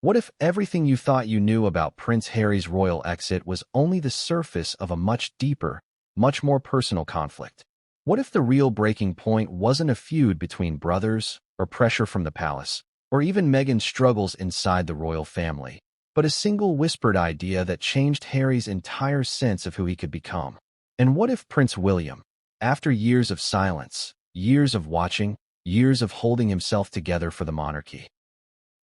What if everything you thought you knew about Prince Harry's royal exit was only the surface of a much deeper, much more personal conflict? What if the real breaking point wasn't a feud between brothers, or pressure from the palace, or even Meghan's struggles inside the royal family, but a single whispered idea that changed Harry's entire sense of who he could become? And what if Prince William, after years of silence, years of watching, years of holding himself together for the monarchy,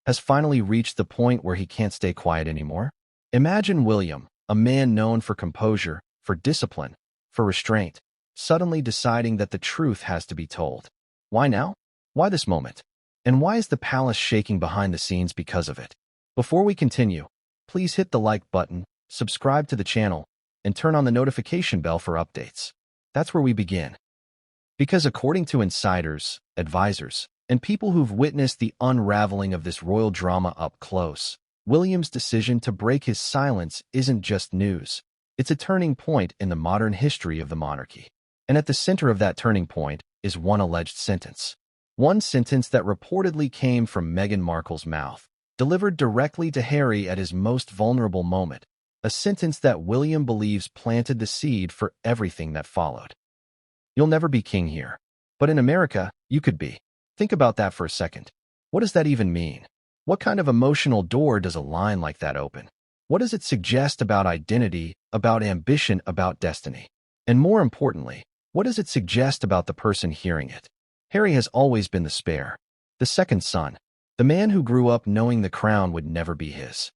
has finally reached the point where he can't stay quiet anymore? Imagine William, a man known for composure, for discipline, for restraint, suddenly deciding that the truth has to be told. Why now? Why this moment? And why is the palace shaking behind the scenes because of it? Before we continue, please hit the like button, subscribe to the channel, and turn on the notification bell for updates. That's where we begin. Because according to insiders, advisors, and people who've witnessed the unraveling of this royal drama up close, William's decision to break his silence isn't just news. It's a turning point in the modern history of the monarchy. And at the center of that turning point is one alleged sentence. One sentence that reportedly came from Meghan Markle's mouth, delivered directly to Harry at his most vulnerable moment. A sentence that William believes planted the seed for everything that followed. You'll never be king here. But in America, you could be. Think about that for a second. What does that even mean? What kind of emotional door does a line like that open? What does it suggest about identity, about ambition, about destiny? And more importantly, what does it suggest about the person hearing it? Harry has always been the spare, the second son, the man who grew up knowing the crown would never be his.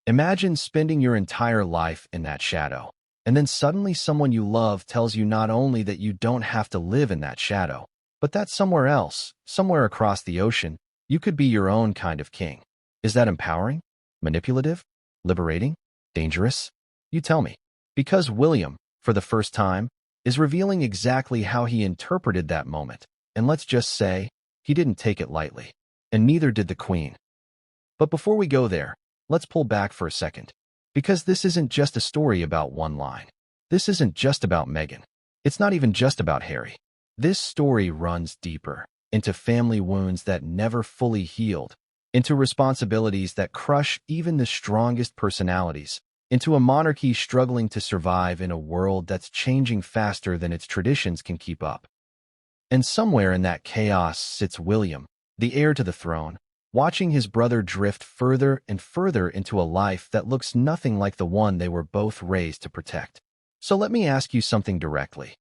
Imagine spending your entire life in that shadow, and then suddenly someone you love tells you not only that you don't have to live in that shadow, but that somewhere else, somewhere across the ocean, you could be your own kind of king. Is that empowering? Manipulative? Liberating? Dangerous? You tell me. Because William, for the first time, is revealing exactly how he interpreted that moment. And let's just say, he didn't take it lightly. And neither did the Queen. But before we go there, let's pull back for a second. Because this isn't just a story about one line. This isn't just about Meghan. It's not even just about Harry. This story runs deeper, into family wounds that never fully healed, into responsibilities that crush even the strongest personalities, into a monarchy struggling to survive in a world that's changing faster than its traditions can keep up. And somewhere in that chaos sits William, the heir to the throne, watching his brother drift further and further into a life that looks nothing like the one they were both raised to protect. So let me ask you something directly.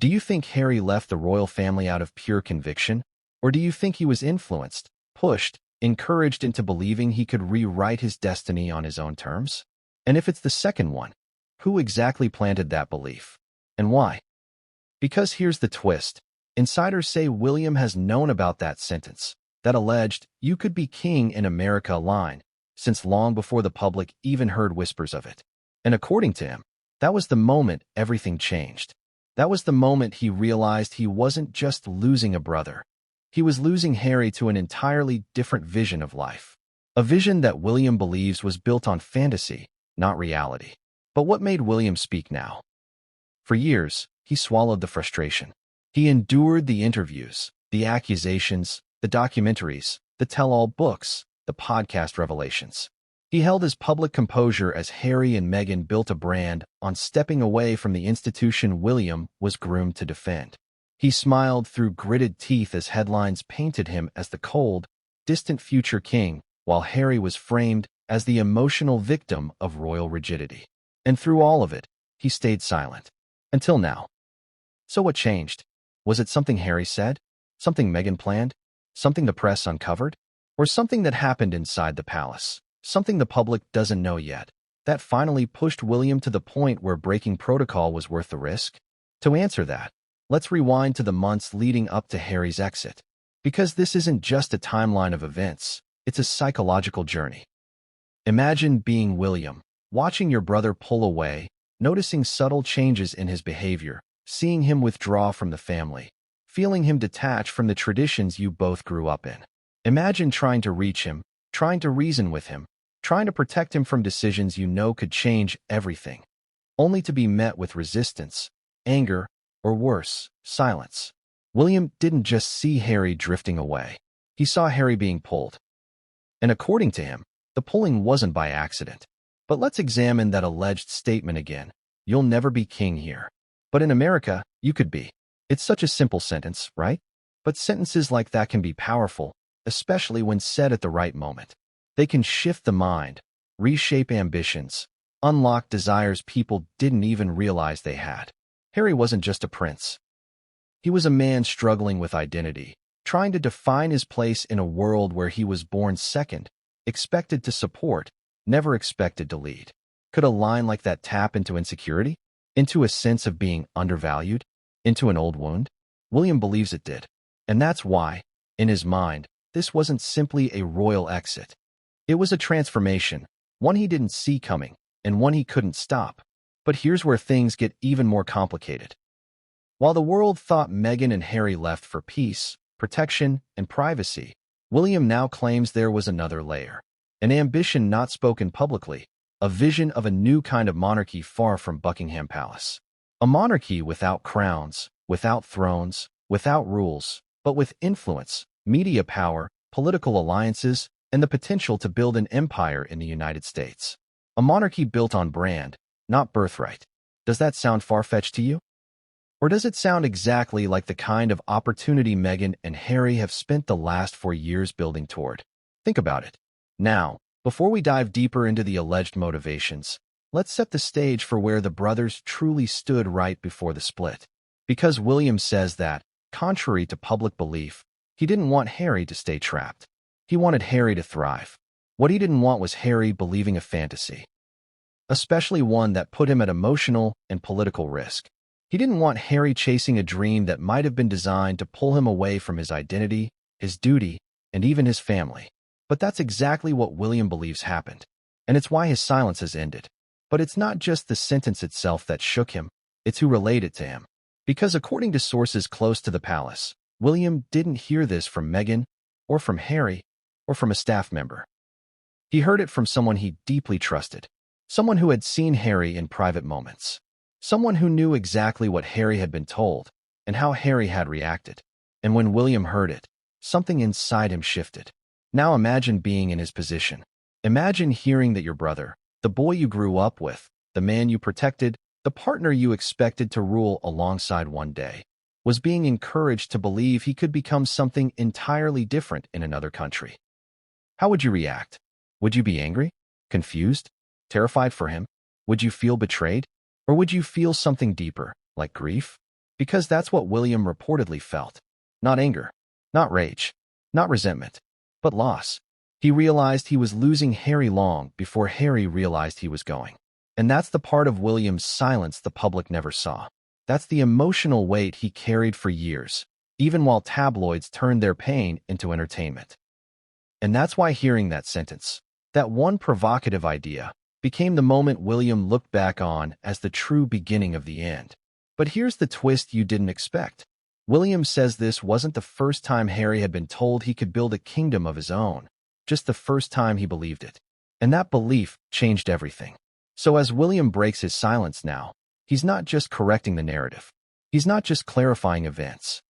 Do you think Harry left the royal family out of pure conviction? Or do you think he was influenced, pushed, encouraged into believing he could rewrite his destiny on his own terms? And if it's the second one, who exactly planted that belief? And why? Because here's the twist. Insiders say William has known about that sentence, that alleged, "You could be king in America" line, since long before the public even heard whispers of it. And according to him, that was the moment everything changed. That was the moment he realized he wasn't just losing a brother. He was losing Harry to an entirely different vision of life. A vision that William believes was built on fantasy, not reality. But what made William speak now? For years, he swallowed the frustration. He endured the interviews, the accusations, the documentaries, the tell-all books, the podcast revelations. He held his public composure as Harry and Meghan built a brand on stepping away from the institution William was groomed to defend. He smiled through gritted teeth as headlines painted him as the cold, distant future king, while Harry was framed as the emotional victim of royal rigidity. And through all of it, he stayed silent. Until now. So what changed? Was it something Harry said? Something Meghan planned? Something the press uncovered? Or something that happened inside the palace? Something the public doesn't know yet, that finally pushed William to the point where breaking protocol was worth the risk? To answer that, let's rewind to the months leading up to Harry's exit. Because this isn't just a timeline of events, it's a psychological journey. Imagine being William, watching your brother pull away, noticing subtle changes in his behavior, seeing him withdraw from the family, feeling him detach from the traditions you both grew up in. Imagine trying to reach him, trying to reason with him, trying to protect him from decisions you know could change everything, only to be met with resistance, anger, or worse, silence. William didn't just see Harry drifting away. He saw Harry being pulled. And according to him, The pulling wasn't by accident. But let's examine that alleged statement again. You'll never be king here. But in America, you could be. It's such a simple sentence, right? But sentences like that can be powerful, especially when said at the right moment. They can shift the mind, reshape ambitions, unlock desires people didn't even realize they had. Harry wasn't just a prince. He was a man struggling with identity, trying to define his place in a world where he was born second, expected to support, never expected to lead. Could a line like that tap into insecurity? Into a sense of being undervalued? Into an old wound? William believes it did. And that's why, in his mind, this wasn't simply a royal exit. It was a transformation, one he didn't see coming, and one he couldn't stop. But here's where things get even more complicated. While the world thought Meghan and Harry left for peace, protection, and privacy, William now claims there was another layer. An ambition not spoken publicly, a vision of a new kind of monarchy far from Buckingham Palace. A monarchy without crowns, without thrones, without rules, but with influence, media power, political alliances, and the potential to build an empire in the United States. A monarchy built on brand, not birthright. Does that sound far-fetched to you? Or does it sound exactly like the kind of opportunity Meghan and Harry have spent the last 4 years building toward? Think about it. Now, before we dive deeper into the alleged motivations, let's set the stage for where the brothers truly stood right before the split. Because William says that, contrary to public belief, he didn't want Harry to stay trapped. He wanted Harry to thrive. What he didn't want was Harry believing a fantasy, especially one that put him at emotional and political risk. He didn't want Harry chasing a dream that might have been designed to pull him away from his identity, his duty, and even his family. But that's exactly what William believes happened, and it's why his silence has ended. But it's not just the sentence itself that shook him, it's who relayed it to him. Because according to sources close to the palace, William didn't hear this from Meghan, or from Harry, or from a staff member. He heard it from someone he deeply trusted, someone who had seen Harry in private moments, someone who knew exactly what Harry had been told and how Harry had reacted. And when William heard it, something inside him shifted. Now imagine being in his position. Imagine hearing that your brother, the boy you grew up with, the man you protected, the partner you expected to rule alongside one day, was being encouraged to believe he could become something entirely different in another country. How would you react? Would you be angry? Confused? Terrified for him? Would you feel betrayed? Or would you feel something deeper, like grief? Because that's what William reportedly felt. Not anger, not rage, not resentment, but loss. He realized he was losing Harry long before Harry realized he was going. And that's the part of William's silence the public never saw. That's the emotional weight he carried for years, even while tabloids turned their pain into entertainment. And that's why hearing that sentence, that one provocative idea, became the moment William looked back on as the true beginning of the end. But here's the twist you didn't expect. William says this wasn't the first time Harry had been told he could build a kingdom of his own, just the first time he believed it. And that belief changed everything. So as William breaks his silence now, he's not just correcting the narrative. He's not just clarifying events.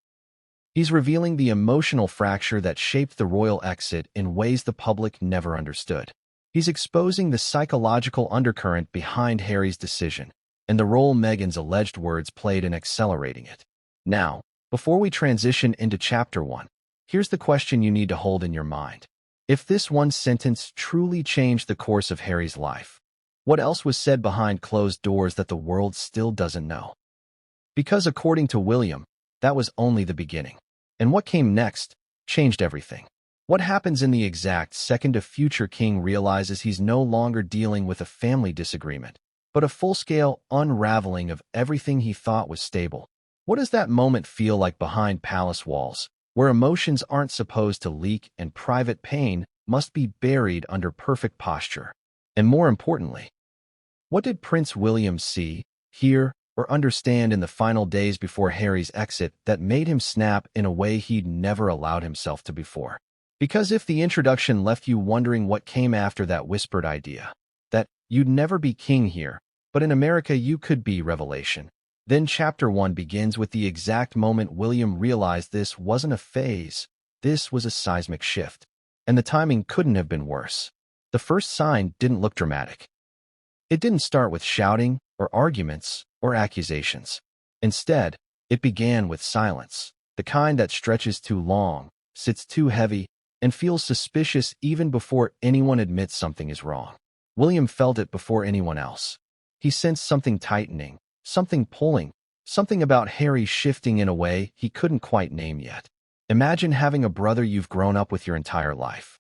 He's revealing the emotional fracture that shaped the royal exit in ways the public never understood. He's exposing the psychological undercurrent behind Harry's decision and the role Meghan's alleged words played in accelerating it. Now, before we transition into Chapter 1, here's the question you need to hold in your mind. If this one sentence truly changed the course of Harry's life, what else was said behind closed doors that the world still doesn't know? Because according to William, that was only the beginning. And what came next changed everything. What happens in the exact second a future king realizes he's no longer dealing with a family disagreement, but a full-scale unraveling of everything he thought was stable? What does that moment feel like behind palace walls, where emotions aren't supposed to leak and private pain must be buried under perfect posture? And more importantly, what did Prince William see, hear, or understand in the final days before Harry's exit that made him snap in a way he'd never allowed himself to before? Because if the introduction left you wondering what came after that whispered idea, that you'd never be king here, but in America you could be revelation, then Chapter 1 begins with the exact moment William realized this wasn't a phase, this was a seismic shift. And the timing couldn't have been worse. The first sign didn't look dramatic. It didn't start with shouting or arguments or accusations. Instead, it began with silence, the kind that stretches too long, sits too heavy, and feels suspicious even before anyone admits something is wrong. William felt it before anyone else. He sensed something tightening, something pulling, something about Harry shifting in a way he couldn't quite name yet. Imagine having a brother you've grown up with your entire life.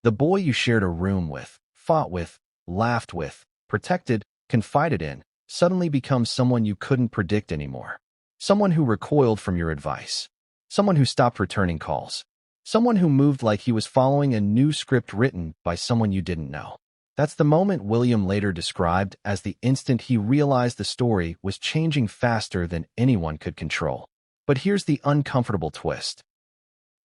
The boy you shared a room with, fought with, laughed with, protected, confided in, suddenly becomes someone you couldn't predict anymore. Someone who recoiled from your advice. Someone who stopped returning calls. Someone who moved like he was following a new script written by someone you didn't know. That's the moment William later described as the instant he realized the story was changing faster than anyone could control. But here's the uncomfortable twist.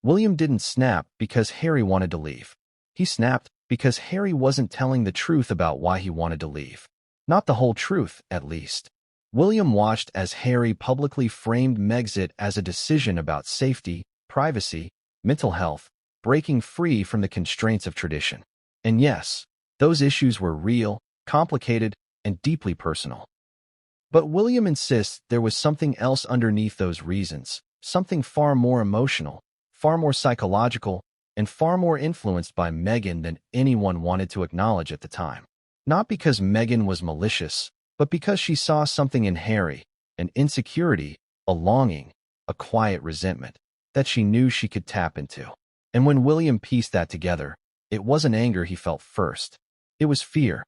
William didn't snap because Harry wanted to leave. He snapped because Harry wasn't telling the truth about why he wanted to leave. Not the whole truth, at least. William watched as Harry publicly framed Megxit as a decision about safety, privacy, mental health, breaking free from the constraints of tradition. And yes, those issues were real, complicated, and deeply personal. But William insists there was something else underneath those reasons, something far more emotional, far more psychological, and far more influenced by Meghan than anyone wanted to acknowledge at the time. Not because Meghan was malicious, but because she saw something in Harry, an insecurity, a longing, a quiet resentment, that she knew she could tap into. And when William pieced that together, it wasn't anger he felt first. It was fear.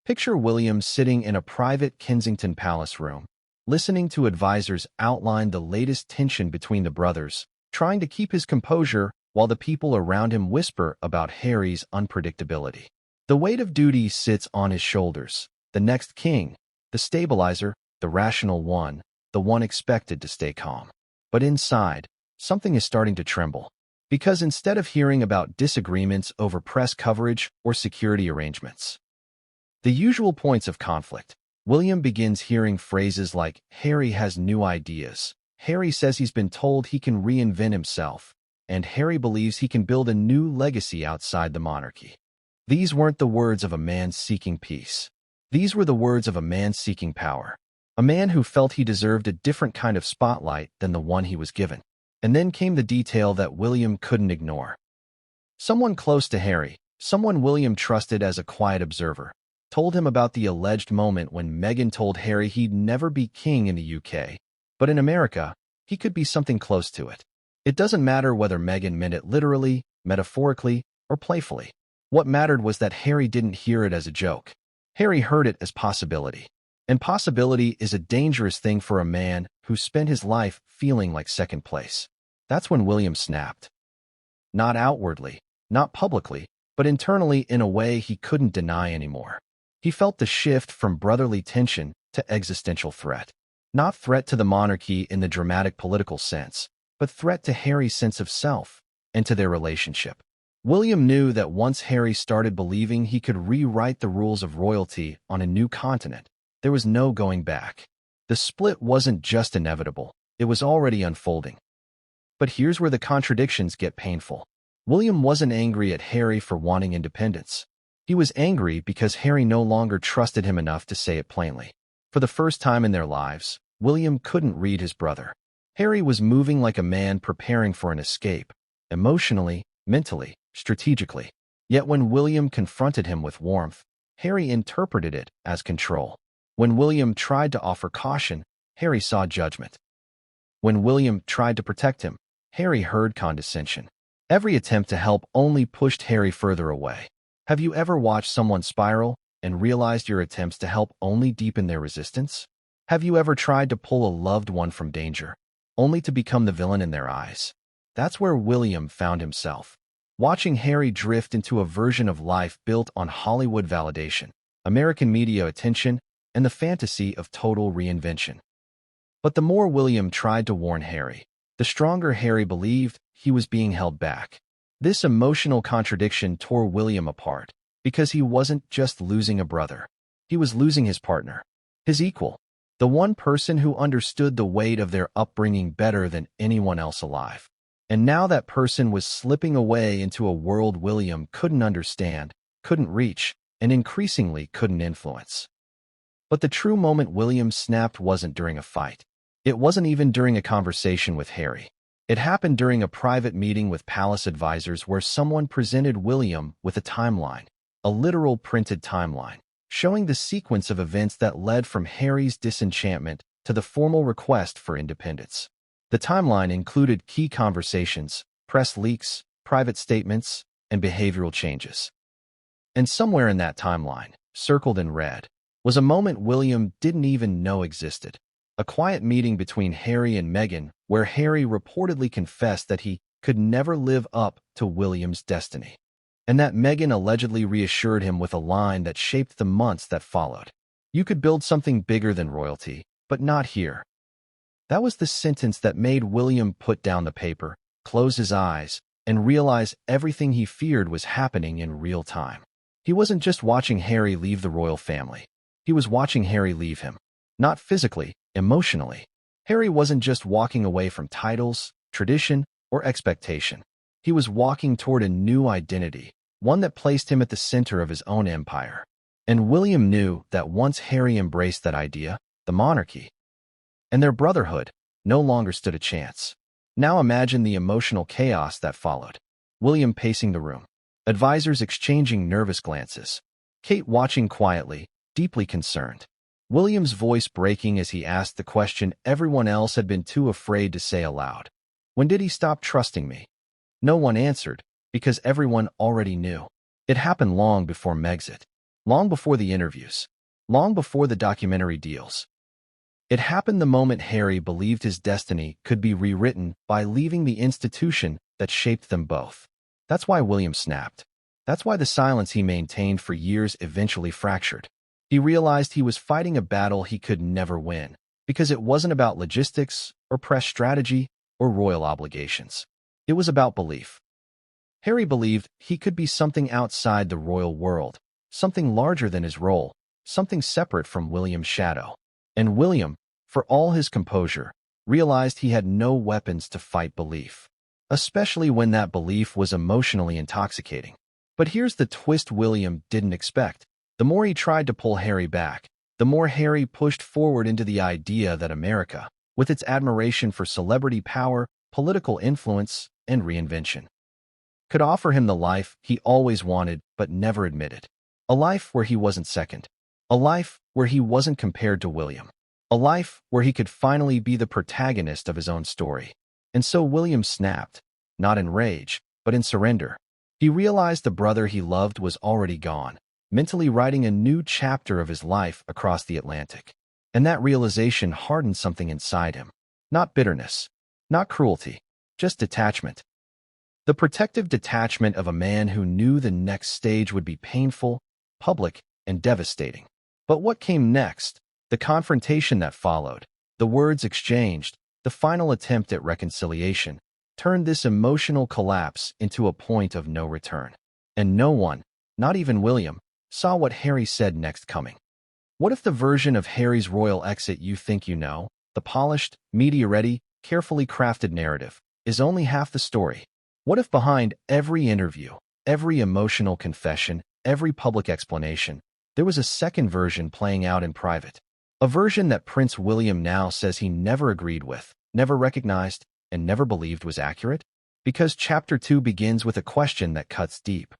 Picture William sitting in a private Kensington Palace room, listening to advisors outline the latest tension between the brothers, trying to keep his composure while the people around him whisper about Harry's unpredictability. The weight of duty sits on his shoulders, the next king, the stabilizer, the rational one, the one expected to stay calm. But inside, something is starting to tremble. Because instead of hearing about disagreements over press coverage or security arrangements, the usual points of conflict, William begins hearing phrases like, Harry has new ideas, Harry says he's been told he can reinvent himself, and Harry believes he can build a new legacy outside the monarchy. These weren't the words of a man seeking peace. These were the words of a man seeking power. A man who felt he deserved a different kind of spotlight than the one he was given. And then came the detail that William couldn't ignore. Someone close to Harry, someone William trusted as a quiet observer, told him about the alleged moment when Meghan told Harry he'd never be king in the UK, but in America, he could be something close to it. It doesn't matter whether Meghan meant it literally, metaphorically, or playfully. What mattered was that Harry didn't hear it as a joke. Harry heard it as possibility. And possibility is a dangerous thing for a man who spent his life feeling like second place. That's when William snapped. Not outwardly, not publicly, but internally in a way he couldn't deny anymore. He felt the shift from brotherly tension to existential threat. Not threat to the monarchy in the dramatic political sense, but threat to Harry's sense of self and to their relationship. William knew that once Harry started believing he could rewrite the rules of royalty on a new continent, there was no going back. The split wasn't just inevitable, it was already unfolding. But here's where the contradictions get painful. William wasn't angry at Harry for wanting independence. He was angry because Harry no longer trusted him enough to say it plainly. For the first time in their lives, William couldn't read his brother. Harry was moving like a man preparing for an escape, emotionally, mentally, strategically. Yet when William confronted him with warmth, Harry interpreted it as control. When William tried to offer caution, Harry saw judgment. When William tried to protect him, Harry heard condescension. Every attempt to help only pushed Harry further away. Have you ever watched someone spiral and realized your attempts to help only deepen their resistance? Have you ever tried to pull a loved one from danger, only to become the villain in their eyes? That's where William found himself. Watching Harry drift into a version of life built on Hollywood validation, American media attention, and the fantasy of total reinvention. But the more William tried to warn Harry, the stronger Harry believed he was being held back. This emotional contradiction tore William apart, because he wasn't just losing a brother. He was losing his partner, his equal, the one person who understood the weight of their upbringing better than anyone else alive. And now that person was slipping away into a world William couldn't understand, couldn't reach, and increasingly couldn't influence. But the true moment William snapped wasn't during a fight. It wasn't even during a conversation with Harry. It happened during a private meeting with palace advisors where someone presented William with a timeline, a literal printed timeline, showing the sequence of events that led from Harry's disenchantment to the formal request for independence. The timeline included key conversations, press leaks, private statements, and behavioral changes. And somewhere in that timeline, circled in red, was a moment William didn't even know existed. A quiet meeting between Harry and Meghan where Harry reportedly confessed that he could never live up to William's destiny, and that Meghan allegedly reassured him with a line that shaped the months that followed. "You could build something bigger than royalty, but not here." That was the sentence that made William put down the paper, close his eyes, and realize everything he feared was happening in real time. He wasn't just watching Harry leave the royal family. He was watching Harry leave him. Not physically, emotionally. Harry wasn't just walking away from titles, tradition, or expectation. He was walking toward a new identity, one that placed him at the center of his own empire. And William knew that once Harry embraced that idea, the monarchy and their brotherhood no longer stood a chance. Now imagine the emotional chaos that followed. William pacing the room, advisors exchanging nervous glances, Kate watching quietly, deeply concerned. William's voice breaking as he asked the question everyone else had been too afraid to say aloud. "When did he stop trusting me?" No one answered, because everyone already knew. It happened long before Megxit, long before the interviews, long before the documentary deals. It happened the moment Harry believed his destiny could be rewritten by leaving the institution that shaped them both. That's why William snapped. That's why the silence he maintained for years eventually fractured. He realized he was fighting a battle he could never win, because it wasn't about logistics or press strategy or royal obligations. It was about belief. Harry believed he could be something outside the royal world, something larger than his role, something separate from William's shadow. And William, for all his composure, realized he had no weapons to fight belief, especially when that belief was emotionally intoxicating. But here's the twist William didn't expect. The more he tried to pull Harry back, the more Harry pushed forward into the idea that America, with its admiration for celebrity power, political influence, and reinvention, could offer him the life he always wanted but never admitted. A life where he wasn't second. A life where he wasn't compared to William. A life where he could finally be the protagonist of his own story. And so William snapped, not in rage, but in surrender. He realized the brother he loved was already gone, mentally writing a new chapter of his life across the Atlantic. And that realization hardened something inside him. Not bitterness, not cruelty, just detachment. The protective detachment of a man who knew the next stage would be painful, public, and devastating. But what came next? The confrontation that followed, the words exchanged, the final attempt at reconciliation, turned this emotional collapse into a point of no return. And no one, not even William, saw what Harry said next coming. What if the version of Harry's royal exit you think you know, the polished, media-ready, carefully crafted narrative, is only half the story? What if behind every interview, every emotional confession, every public explanation, there was a second version playing out in private? A version that Prince William now says he never agreed with, never recognized, and never believed was accurate? Because Chapter 2 begins with a question that cuts deep.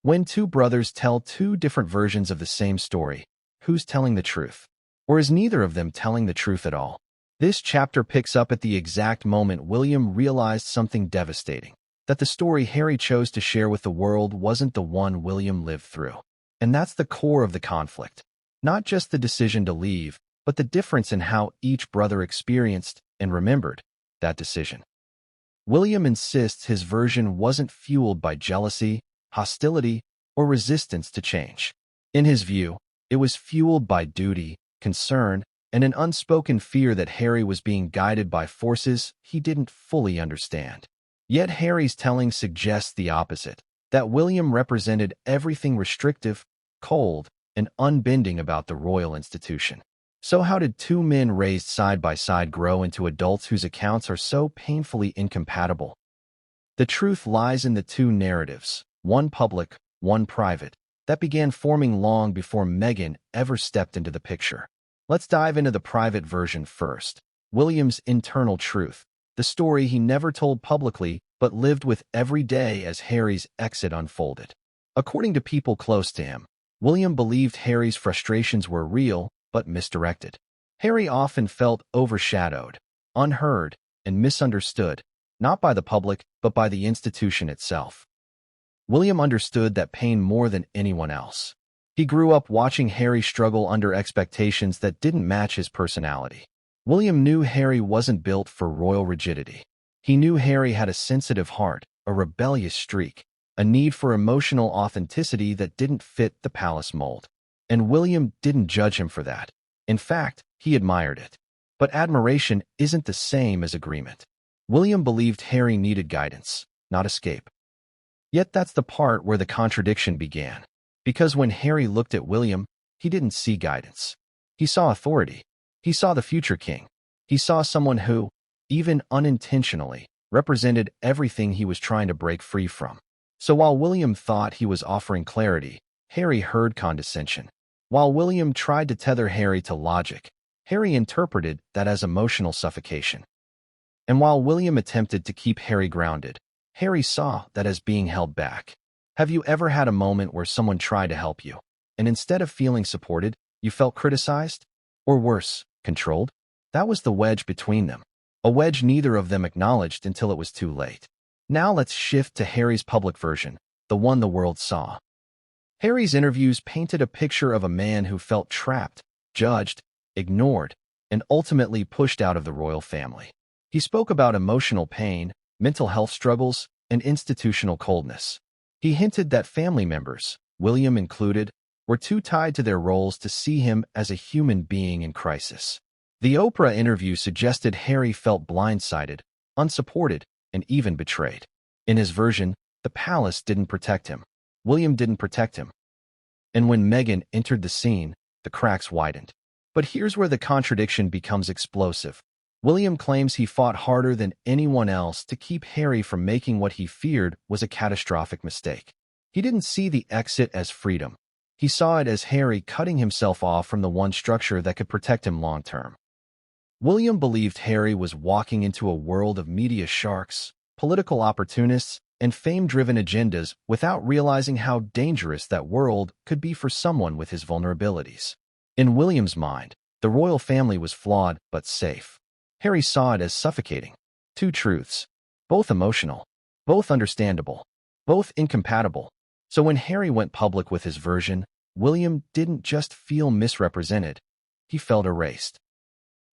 When two brothers tell two different versions of the same story, who's telling the truth? Or is neither of them telling the truth at all? This chapter picks up at the exact moment William realized something devastating, that the story Harry chose to share with the world wasn't the one William lived through. And that's the core of the conflict. Not just the decision to leave, but the difference in how each brother experienced and remembered that decision. William insists his version wasn't fueled by jealousy, hostility, or resistance to change. In his view, it was fueled by duty, concern, and an unspoken fear that Harry was being guided by forces he didn't fully understand. Yet Harry's telling suggests the opposite, that William represented everything restrictive, cold, and unbending about the royal institution. So how did two men raised side by side grow into adults whose accounts are so painfully incompatible? The truth lies in the two narratives, one public, one private, that began forming long before Meghan ever stepped into the picture. Let's dive into the private version first. William's internal truth, the story he never told publicly but lived with every day as Harry's exit unfolded. According to people close to him, William believed Harry's frustrations were real but misdirected. Harry often felt overshadowed, unheard, and misunderstood, not by the public but by the institution itself. William understood that pain more than anyone else. He grew up watching Harry struggle under expectations that didn't match his personality. William knew Harry wasn't built for royal rigidity. He knew Harry had a sensitive heart, a rebellious streak, a need for emotional authenticity that didn't fit the palace mold. And William didn't judge him for that. In fact, he admired it. But admiration isn't the same as agreement. William believed Harry needed guidance, not escape. Yet that's the part where the contradiction began. Because when Harry looked at William, he didn't see guidance. He saw authority. He saw the future king. He saw someone who, even unintentionally, represented everything he was trying to break free from. So while William thought he was offering clarity, Harry heard condescension. While William tried to tether Harry to logic, Harry interpreted that as emotional suffocation. And while William attempted to keep Harry grounded, Harry saw that as being held back. Have you ever had a moment where someone tried to help you, and instead of feeling supported, you felt criticized? Or worse, controlled? That was the wedge between them. A wedge neither of them acknowledged until it was too late. Now let's shift to Harry's public version, the one the world saw. Harry's interviews painted a picture of a man who felt trapped, judged, ignored, and ultimately pushed out of the royal family. He spoke about emotional pain, mental health struggles, and institutional coldness. He hinted that family members, William included, were too tied to their roles to see him as a human being in crisis. The Oprah interview suggested Harry felt blindsided, unsupported, and even betrayed. In his version, the palace didn't protect him. William didn't protect him. And when Meghan entered the scene, the cracks widened. But here's where the contradiction becomes explosive. William claims he fought harder than anyone else to keep Harry from making what he feared was a catastrophic mistake. He didn't see the exit as freedom. He saw it as Harry cutting himself off from the one structure that could protect him long-term. William believed Harry was walking into a world of media sharks, political opportunists, and fame-driven agendas without realizing how dangerous that world could be for someone with his vulnerabilities. In William's mind, the royal family was flawed but safe. Harry saw it as suffocating. Two truths, both emotional, both understandable, both incompatible. So when Harry went public with his version, William didn't just feel misrepresented, he felt erased.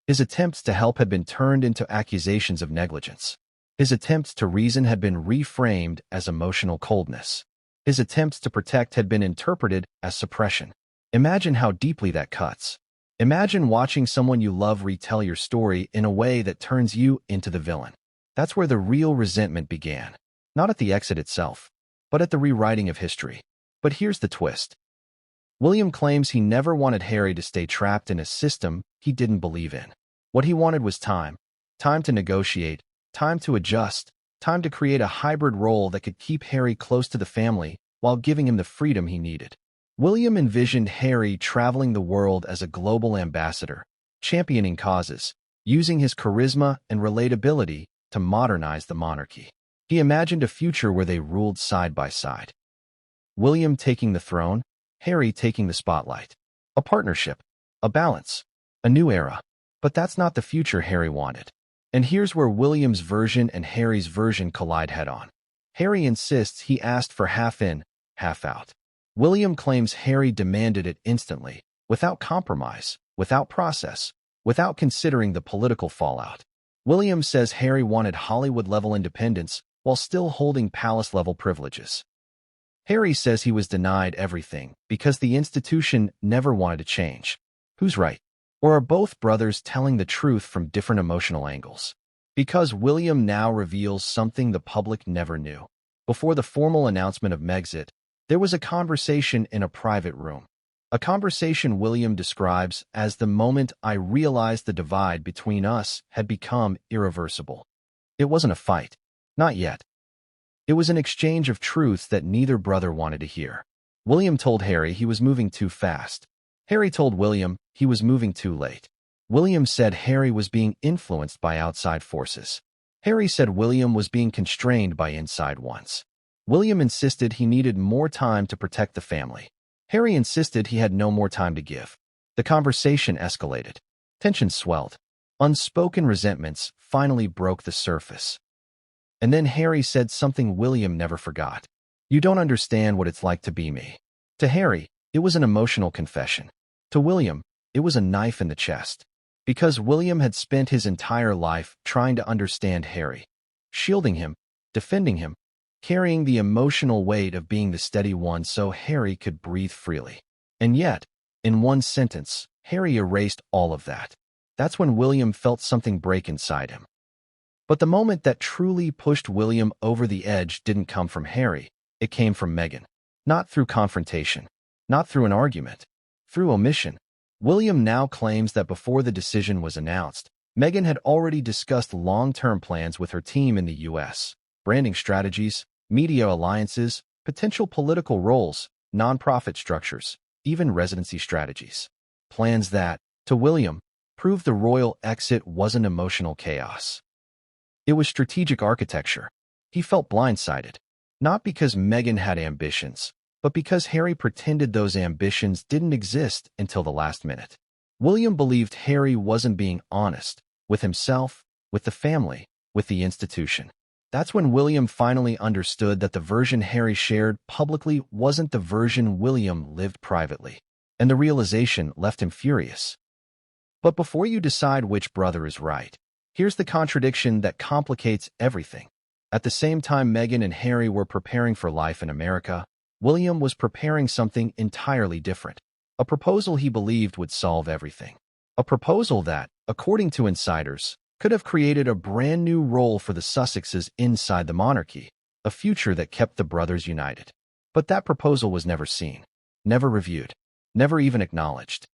His attempts to help had been turned into accusations of negligence. His attempts to reason had been reframed as emotional coldness. His attempts to protect had been interpreted as suppression. Imagine how deeply that cuts. Imagine watching someone you love retell your story in a way that turns you into the villain. That's where the real resentment began. Not at the exit itself, but at the rewriting of history. But here's the twist. William claims he never wanted Harry to stay trapped in a system he didn't believe in. What he wanted was time. Time to negotiate, time to adjust, time to create a hybrid role that could keep Harry close to the family while giving him the freedom he needed. William envisioned Harry traveling the world as a global ambassador, championing causes, using his charisma and relatability to modernize the monarchy. He imagined a future where they ruled side by side. William taking the throne, Harry taking the spotlight. A partnership, a balance, a new era. But that's not the future Harry wanted. And here's where William's version and Harry's version collide head-on. Harry insists he asked for half in, half out. William claims Harry demanded it instantly, without compromise, without process, without considering the political fallout. William says Harry wanted Hollywood-level independence while still holding palace-level privileges. Harry says he was denied everything because the institution never wanted to change. Who's right? Or are both brothers telling the truth from different emotional angles? Because William now reveals something the public never knew. Before the formal announcement of Megxit, there was a conversation in a private room. A conversation William describes as the moment I realized the divide between us had become irreversible. It wasn't a fight. Not yet. It was an exchange of truths that neither brother wanted to hear. William told Harry he was moving too fast. Harry told William he was moving too late. William said Harry was being influenced by outside forces. Harry said William was being constrained by inside ones. William insisted he needed more time to protect the family. Harry insisted he had no more time to give. The conversation escalated. Tension swelled. Unspoken resentments finally broke the surface. And then Harry said something William never forgot. "You don't understand what it's like to be me." To Harry, it was an emotional confession. To William, it was a knife in the chest. Because William had spent his entire life trying to understand Harry, shielding him, defending him, carrying the emotional weight of being the steady one so Harry could breathe freely. And yet, in one sentence, Harry erased all of that. That's when William felt something break inside him. But the moment that truly pushed William over the edge didn't come from Harry, it came from Meghan. Not through confrontation, not through an argument, through omission. William now claims that before the decision was announced, Meghan had already discussed long-term plans with her team in the U.S., branding strategies, media alliances, potential political roles, nonprofit structures, even residency strategies. Plans that, to William, proved the royal exit wasn't emotional chaos. It was strategic architecture. He felt blindsided, not because Meghan had ambitions, but because Harry pretended those ambitions didn't exist until the last minute. William believed Harry wasn't being honest with himself, with the family, with the institution. That's when William finally understood that the version Harry shared publicly wasn't the version William lived privately, and the realization left him furious. But before you decide which brother is right, here's the contradiction that complicates everything. At the same time Meghan and Harry were preparing for life in America, William was preparing something entirely different. A proposal he believed would solve everything. A proposal that, according to insiders, could have created a brand new role for the Sussexes inside the monarchy, a future that kept the brothers united. But that proposal was never seen, never reviewed, never even acknowledged.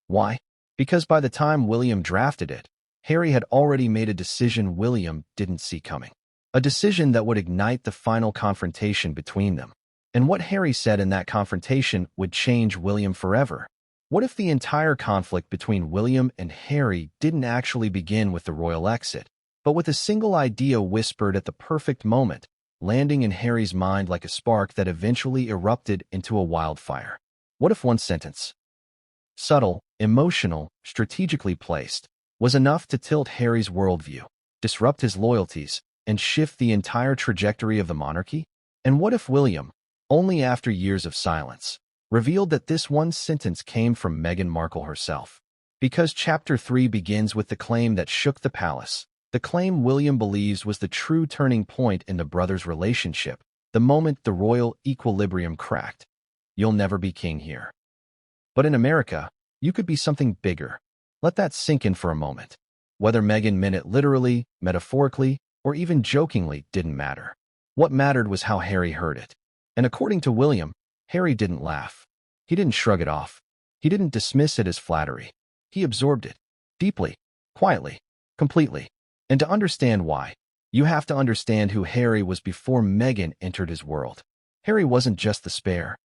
Why? Because by the time William drafted it, Harry had already made a decision William didn't see coming. A decision that would ignite the final confrontation between them. And what Harry said in that confrontation would change William forever. What if the entire conflict between William and Harry didn't actually begin with the royal exit, but with a single idea whispered at the perfect moment, landing in Harry's mind like a spark that eventually erupted into a wildfire? What if one sentence, subtle, emotional, strategically placed, was enough to tilt Harry's worldview, disrupt his loyalties, and shift the entire trajectory of the monarchy? And what if William, only after years of silence, revealed that this one sentence came from Meghan Markle herself? Because Chapter 3 begins with the claim that shook the palace, the claim William believes was the true turning point in the brothers' relationship, the moment the royal equilibrium cracked. "You'll never be king here. But in America, you could be something bigger." Let that sink in for a moment. Whether Meghan meant it literally, metaphorically, or even jokingly didn't matter. What mattered was how Harry heard it. And according to William, Harry didn't laugh. He didn't shrug it off. He didn't dismiss it as flattery. He absorbed it. Deeply, quietly, completely. And to understand why, you have to understand who Harry was before Meghan entered his world. Harry wasn't just the spare.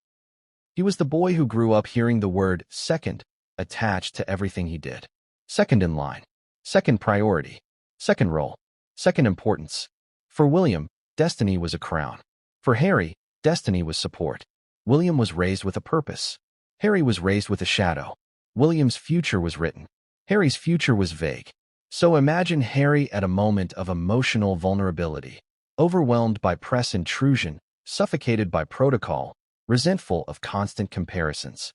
He was the boy who grew up hearing the word second attached to everything he did. Second in line. Second priority. Second role. Second importance. For William, destiny was a crown. For Harry, destiny was support. William was raised with a purpose. Harry was raised with a shadow. William's future was written. Harry's future was vague. So imagine Harry at a moment of emotional vulnerability, overwhelmed by press intrusion, suffocated by protocol, resentful of constant comparisons.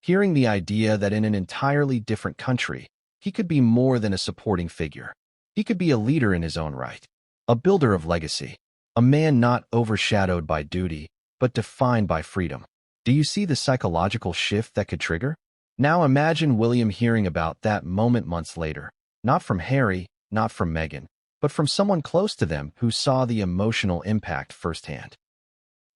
Hearing the idea that in an entirely different country, he could be more than a supporting figure. He could be a leader in his own right, a builder of legacy, a man not overshadowed by duty, but defined by freedom. Do you see the psychological shift that could trigger? Now imagine William hearing about that moment months later, not from Harry, not from Meghan, but from someone close to them who saw the emotional impact firsthand.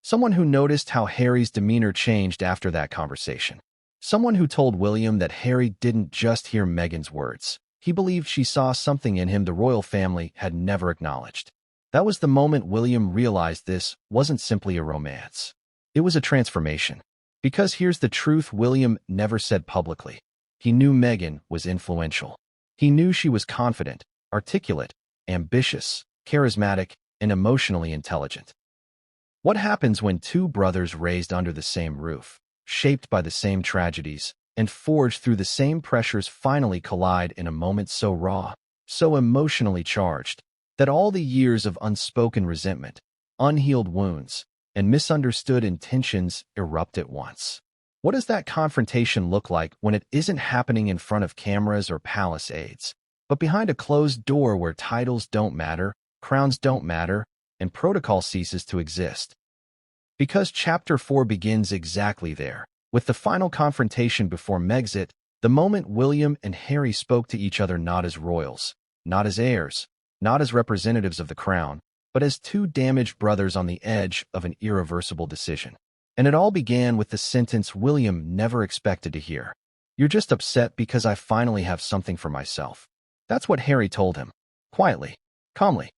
Someone who noticed how Harry's demeanor changed after that conversation. Someone who told William that Harry didn't just hear Meghan's words. He believed she saw something in him the royal family had never acknowledged. That was the moment William realized this wasn't simply a romance. It was a transformation. Because here's the truth William never said publicly. He knew Meghan was influential. He knew she was confident, articulate, ambitious, charismatic, and emotionally intelligent. What happens when two brothers raised under the same roof, shaped by the same tragedies, and forged through the same pressures finally collide in a moment so raw, so emotionally charged, that all the years of unspoken resentment, unhealed wounds, and misunderstood intentions erupt at once? What does that confrontation look like when it isn't happening in front of cameras or palace aides, but behind a closed door where titles don't matter, crowns don't matter, and protocol ceases to exist? Because Chapter 4 begins exactly there, with the final confrontation before Megxit, the moment William and Harry spoke to each other not as royals, not as heirs, not as representatives of the crown, but as two damaged brothers on the edge of an irreversible decision. And it all began with the sentence William never expected to hear. "You're just upset because I finally have something for myself." That's what Harry told him, quietly, calmly,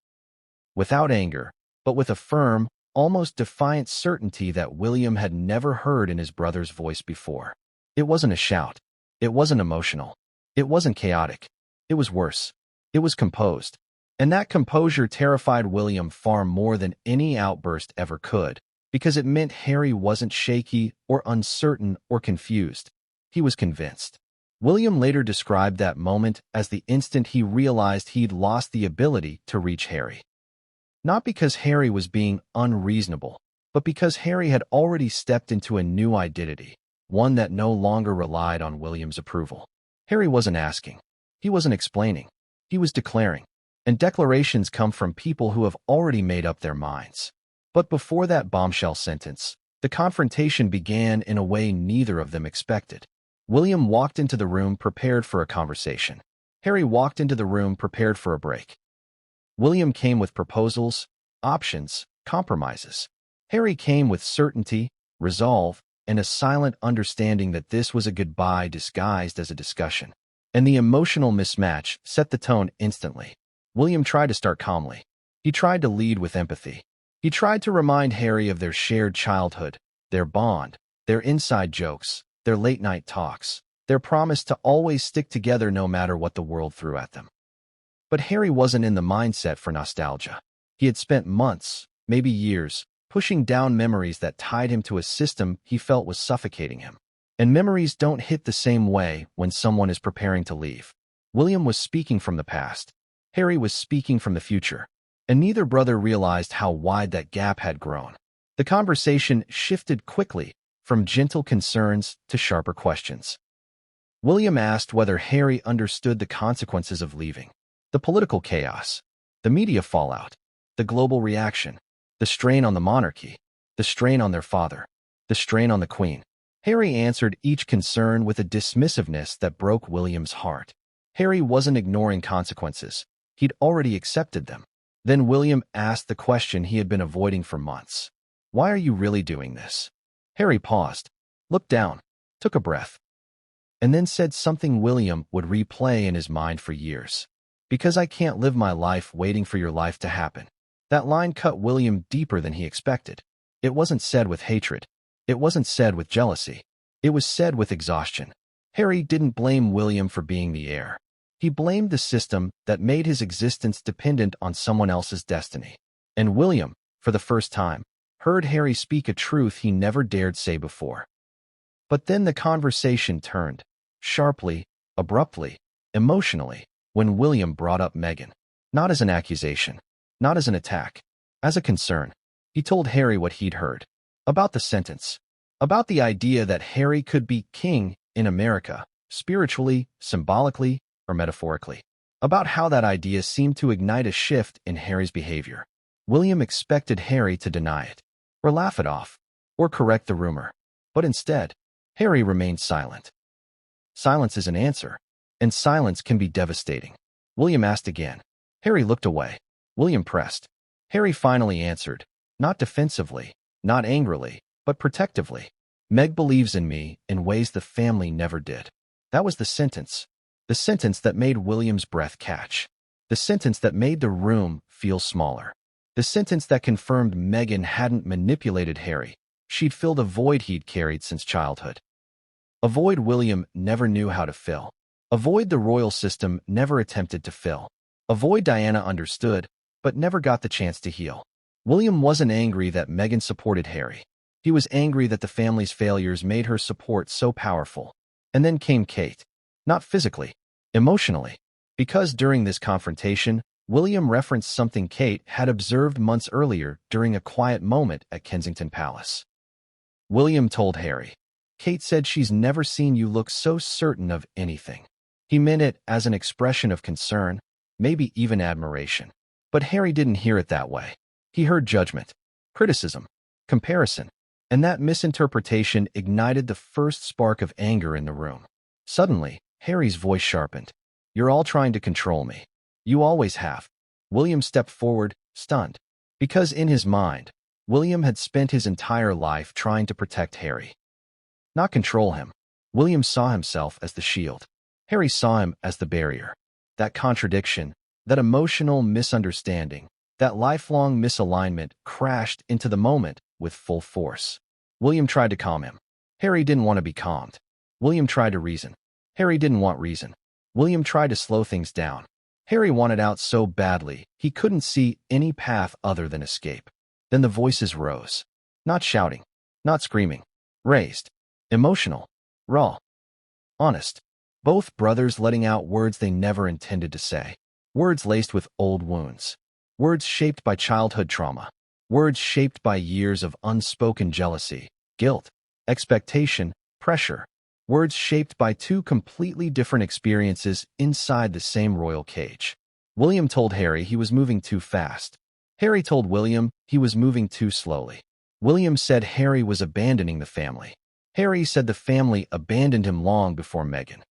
without anger, but with a firm, almost defiant certainty that William had never heard in his brother's voice before. It wasn't a shout. It wasn't emotional. It wasn't chaotic. It was worse. It was composed. And that composure terrified William far more than any outburst ever could, because it meant Harry wasn't shaky or uncertain or confused. He was convinced. William later described that moment as the instant he realized he'd lost the ability to reach Harry. Not because Harry was being unreasonable, but because Harry had already stepped into a new identity, one that no longer relied on William's approval. Harry wasn't asking. He wasn't explaining. He was declaring. And declarations come from people who have already made up their minds. But before that bombshell sentence, the confrontation began in a way neither of them expected. William walked into the room prepared for a conversation. Harry walked into the room prepared for a break. William came with proposals, options, compromises. Harry came with certainty, resolve, and a silent understanding that this was a goodbye disguised as a discussion. And the emotional mismatch set the tone instantly. William tried to start calmly. He tried to lead with empathy. He tried to remind Harry of their shared childhood, their bond, their inside jokes, their late-night talks, their promise to always stick together no matter what the world threw at them. But Harry wasn't in the mindset for nostalgia. He had spent months, maybe years, pushing down memories that tied him to a system he felt was suffocating him. And memories don't hit the same way when someone is preparing to leave. William was speaking from the past. Harry was speaking from the future. And neither brother realized how wide that gap had grown. The conversation shifted quickly, from gentle concerns to sharper questions. William asked whether Harry understood the consequences of leaving. The political chaos, the media fallout, the global reaction, the strain on the monarchy, the strain on their father, the strain on the Queen. Harry answered each concern with a dismissiveness that broke William's heart. Harry wasn't ignoring consequences. He'd already accepted them. Then William asked the question he had been avoiding for months. "Why are you really doing this?" Harry paused, looked down, took a breath, and then said something William would replay in his mind for years. "Because I can't live my life waiting for your life to happen." That line cut William deeper than he expected. It wasn't said with hatred. It wasn't said with jealousy. It was said with exhaustion. Harry didn't blame William for being the heir. He blamed the system that made his existence dependent on someone else's destiny. And William, for the first time, heard Harry speak a truth he never dared say before. But then the conversation turned, sharply, abruptly, emotionally, when William brought up Meghan. Not as an accusation, not as an attack, as a concern. He told Harry what he'd heard. About the sentence. About the idea that Harry could be king in America, spiritually, symbolically, or metaphorically. About how that idea seemed to ignite a shift in Harry's behavior. William expected Harry to deny it, or laugh it off, or correct the rumor. But instead, Harry remained silent. Silence is an answer, and silence can be devastating. William asked again. Harry looked away. William pressed. Harry finally answered, not defensively, not angrily, but protectively. "Meg believes in me in ways the family never did." That was the sentence that made William's breath catch, the sentence that made the room feel smaller. The sentence that confirmed Meghan hadn't manipulated Harry. She'd filled a void he'd carried since childhood. A void William never knew how to fill. A void the royal system never attempted to fill. A void Diana understood, but never got the chance to heal. William wasn't angry that Meghan supported Harry. He was angry that the family's failures made her support so powerful. And then came Kate. Not physically, emotionally. Because during this confrontation, William referenced something Kate had observed months earlier during a quiet moment at Kensington Palace. William told Harry, "Kate said she's never seen you look so certain of anything." He meant it as an expression of concern, maybe even admiration. But Harry didn't hear it that way. He heard judgment, criticism, comparison, and that misinterpretation ignited the first spark of anger in the room. Suddenly, Harry's voice sharpened. "You're all trying to control me. You always have." William stepped forward, stunned. Because in his mind, William had spent his entire life trying to protect Harry. Not control him. William saw himself as the shield. Harry saw him as the barrier. That contradiction, that emotional misunderstanding, that lifelong misalignment crashed into the moment with full force. William tried to calm him. Harry didn't want to be calmed. William tried to reason. Harry didn't want reason. William tried to slow things down. Harry wanted out so badly, he couldn't see any path other than escape. Then the voices rose. Not shouting, not screaming. Raised. Emotional. Raw. Honest. Both brothers letting out words they never intended to say. Words laced with old wounds. Words shaped by childhood trauma. Words shaped by years of unspoken jealousy, guilt, expectation, pressure. Words shaped by two completely different experiences inside the same royal cage. William told Harry he was moving too fast. Harry told William he was moving too slowly. William said Harry was abandoning the family. Harry said the family abandoned him long before Meghan.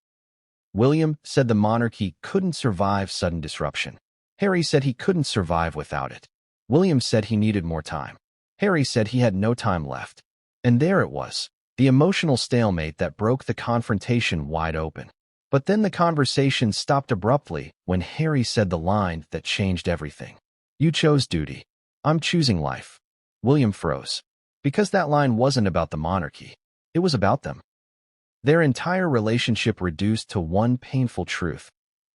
William said the monarchy couldn't survive sudden disruption. Harry said he couldn't survive without it. William said he needed more time. Harry said he had no time left. And there it was, the emotional stalemate that broke the confrontation wide open. But then the conversation stopped abruptly when Harry said the line that changed everything. "You chose duty. I'm choosing life." William froze. Because that line wasn't about the monarchy. It was about them. Their entire relationship reduced to one painful truth.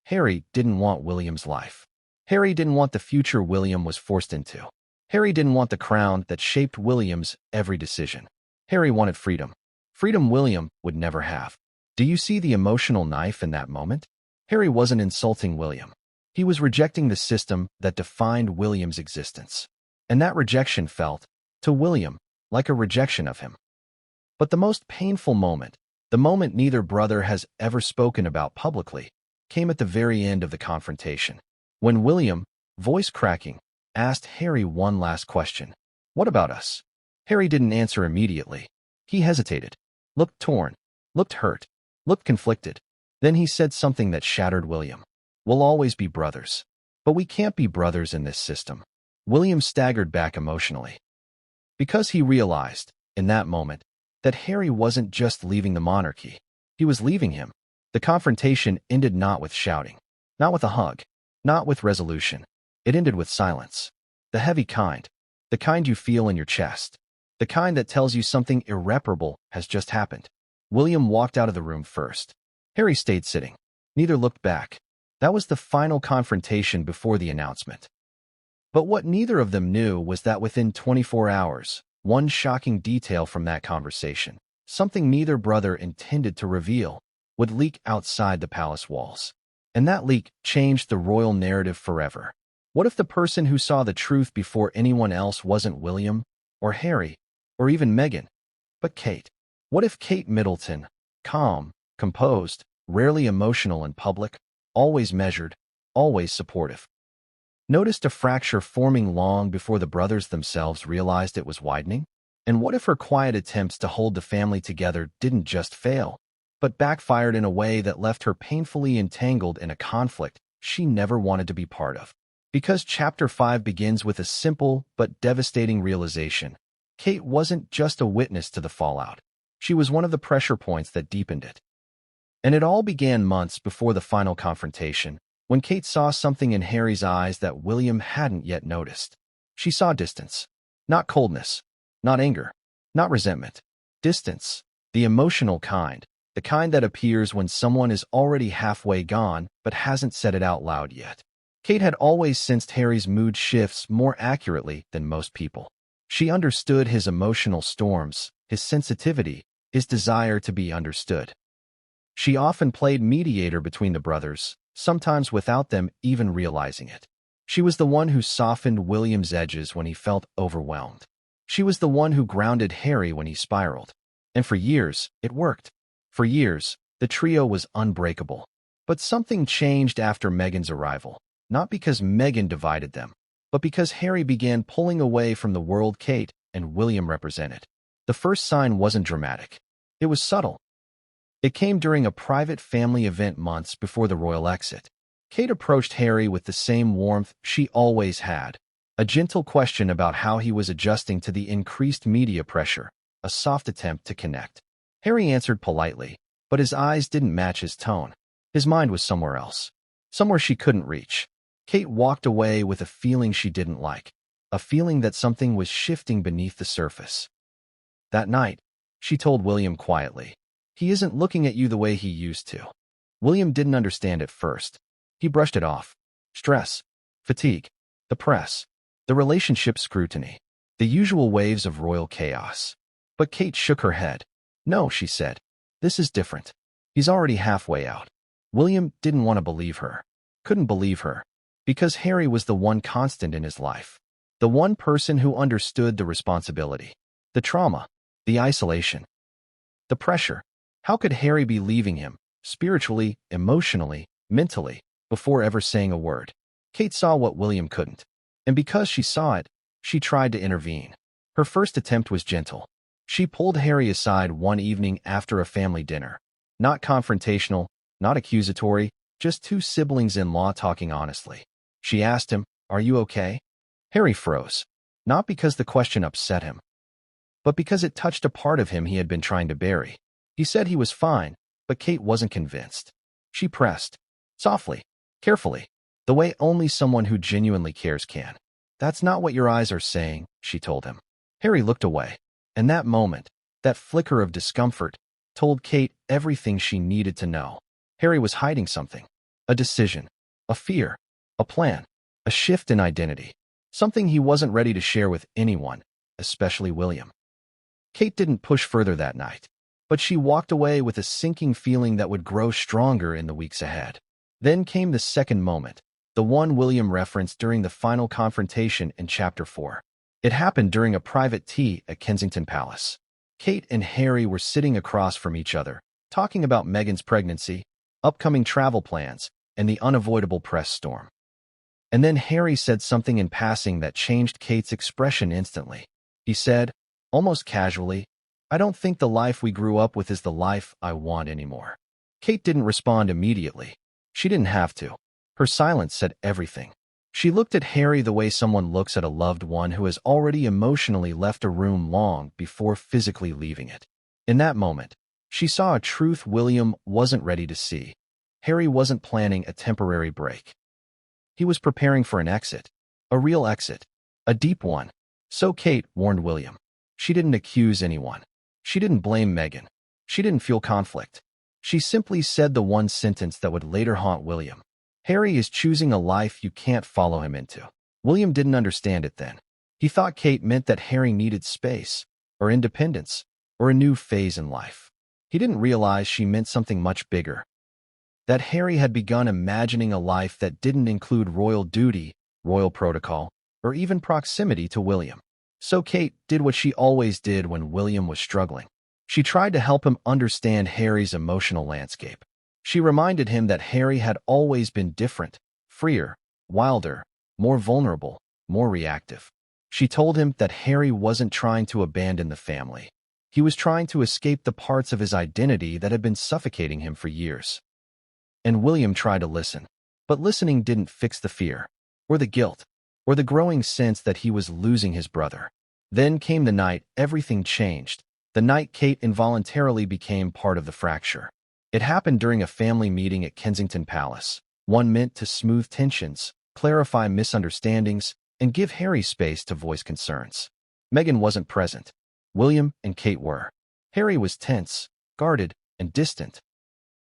Harry didn't want William's life. Harry didn't want the future William was forced into. Harry didn't want the crown that shaped William's every decision. Harry wanted freedom. Freedom William would never have. Do you see the emotional knife in that moment? Harry wasn't insulting William. He was rejecting the system that defined William's existence. And that rejection felt, to William, like a rejection of him. But the most painful moment, the moment neither brother has ever spoken about publicly, came at the very end of the confrontation. When William, voice cracking, asked Harry one last question. "What about us?" Harry didn't answer immediately. He hesitated, looked torn, looked hurt, looked conflicted. Then he said something that shattered William. "We'll always be brothers. But we can't be brothers in this system." William staggered back emotionally. Because he realized, in that moment, that Harry wasn't just leaving the monarchy. He was leaving him. The confrontation ended not with shouting, not with a hug, not with resolution. It ended with silence. The heavy kind. The kind you feel in your chest. The kind that tells you something irreparable has just happened. William walked out of the room first. Harry stayed sitting. Neither looked back. That was the final confrontation before the announcement. But what neither of them knew was that within 24 hours, one shocking detail from that conversation, something neither brother intended to reveal, would leak outside the palace walls. And that leak changed the royal narrative forever. What if the person who saw the truth before anyone else wasn't William, or Harry, or even Meghan, but Kate? What if Kate Middleton, calm, composed, rarely emotional in public, always measured, always supportive, noticed a fracture forming long before the brothers themselves realized it was widening? And what if her quiet attempts to hold the family together didn't just fail, but backfired in a way that left her painfully entangled in a conflict she never wanted to be part of? Because Chapter 5 begins with a simple but devastating realization. Kate wasn't just a witness to the fallout. She was one of the pressure points that deepened it. And it all began months before the final confrontation, when Kate saw something in Harry's eyes that William hadn't yet noticed. She saw distance. Not coldness. Not anger. Not resentment. Distance. The emotional kind. The kind that appears when someone is already halfway gone but hasn't said it out loud yet. Kate had always sensed Harry's mood shifts more accurately than most people. She understood his emotional storms, his sensitivity, his desire to be understood. She often played mediator between the brothers, sometimes without them even realizing it. She was the one who softened William's edges when he felt overwhelmed. She was the one who grounded Harry when he spiraled. And for years, it worked. For years, the trio was unbreakable. But something changed after Meghan's arrival, not because Meghan divided them, but because Harry began pulling away from the world Kate and William represented. The first sign wasn't dramatic. It was subtle. It came during a private family event months before the royal exit. Kate approached Harry with the same warmth she always had, a gentle question about how he was adjusting to the increased media pressure, a soft attempt to connect. Harry answered politely, but his eyes didn't match his tone. His mind was somewhere else, somewhere she couldn't reach. Kate walked away with a feeling she didn't like, a feeling that something was shifting beneath the surface. That night, she told William quietly, "He isn't looking at you the way he used to." William didn't understand at first. He brushed it off. Stress, fatigue, the press, the relationship scrutiny, the usual waves of royal chaos. But Kate shook her head. "No," she said. "This is different. He's already halfway out." William didn't want to believe her. Couldn't believe her. Because Harry was the one constant in his life. The one person who understood the responsibility, the trauma, the isolation, the pressure. How could Harry be leaving him, spiritually, emotionally, mentally, before ever saying a word? Kate saw what William couldn't. And because she saw it, she tried to intervene. Her first attempt was gentle. She pulled Harry aside one evening after a family dinner. Not confrontational, not accusatory, just two siblings-in-law talking honestly. She asked him, "Are you okay?" Harry froze. Not because the question upset him, but because it touched a part of him he had been trying to bury. He said he was fine, but Kate wasn't convinced. She pressed, softly, carefully, the way only someone who genuinely cares can. "That's not what your eyes are saying," she told him. Harry looked away. And that moment, that flicker of discomfort, told Kate everything she needed to know. Harry was hiding something. A decision. A fear. A plan. A shift in identity. Something he wasn't ready to share with anyone, especially William. Kate didn't push further that night, but she walked away with a sinking feeling that would grow stronger in the weeks ahead. Then came the second moment, the one William referenced during the final confrontation in Chapter 4. It happened during a private tea at Kensington Palace. Kate and Harry were sitting across from each other, talking about Meghan's pregnancy, upcoming travel plans, and the unavoidable press storm. And then Harry said something in passing that changed Kate's expression instantly. He said, almost casually, "I don't think the life we grew up with is the life I want anymore." Kate didn't respond immediately. She didn't have to. Her silence said everything. She looked at Harry the way someone looks at a loved one who has already emotionally left a room long before physically leaving it. In that moment, she saw a truth William wasn't ready to see. Harry wasn't planning a temporary break. He was preparing for an exit. A real exit. A deep one. So Kate warned William. She didn't accuse anyone. She didn't blame Meghan. She didn't feel conflict. She simply said the one sentence that would later haunt William. Harry is choosing a life you can't follow him into. William didn't understand it then. He thought Kate meant that Harry needed space, or independence, or a new phase in life. He didn't realize she meant something much bigger. That Harry had begun imagining a life that didn't include royal duty, royal protocol, or even proximity to William. So Kate did what she always did when William was struggling. She tried to help him understand Harry's emotional landscape. She reminded him that Harry had always been different, freer, wilder, more vulnerable, more reactive. She told him that Harry wasn't trying to abandon the family. He was trying to escape the parts of his identity that had been suffocating him for years. And William tried to listen. But listening didn't fix the fear, or the guilt, or the growing sense that he was losing his brother. Then came the night everything changed, the night Kate involuntarily became part of the fracture. It happened during a family meeting at Kensington Palace, one meant to smooth tensions, clarify misunderstandings, and give Harry space to voice concerns. Meghan wasn't present. William and Kate were. Harry was tense, guarded, and distant.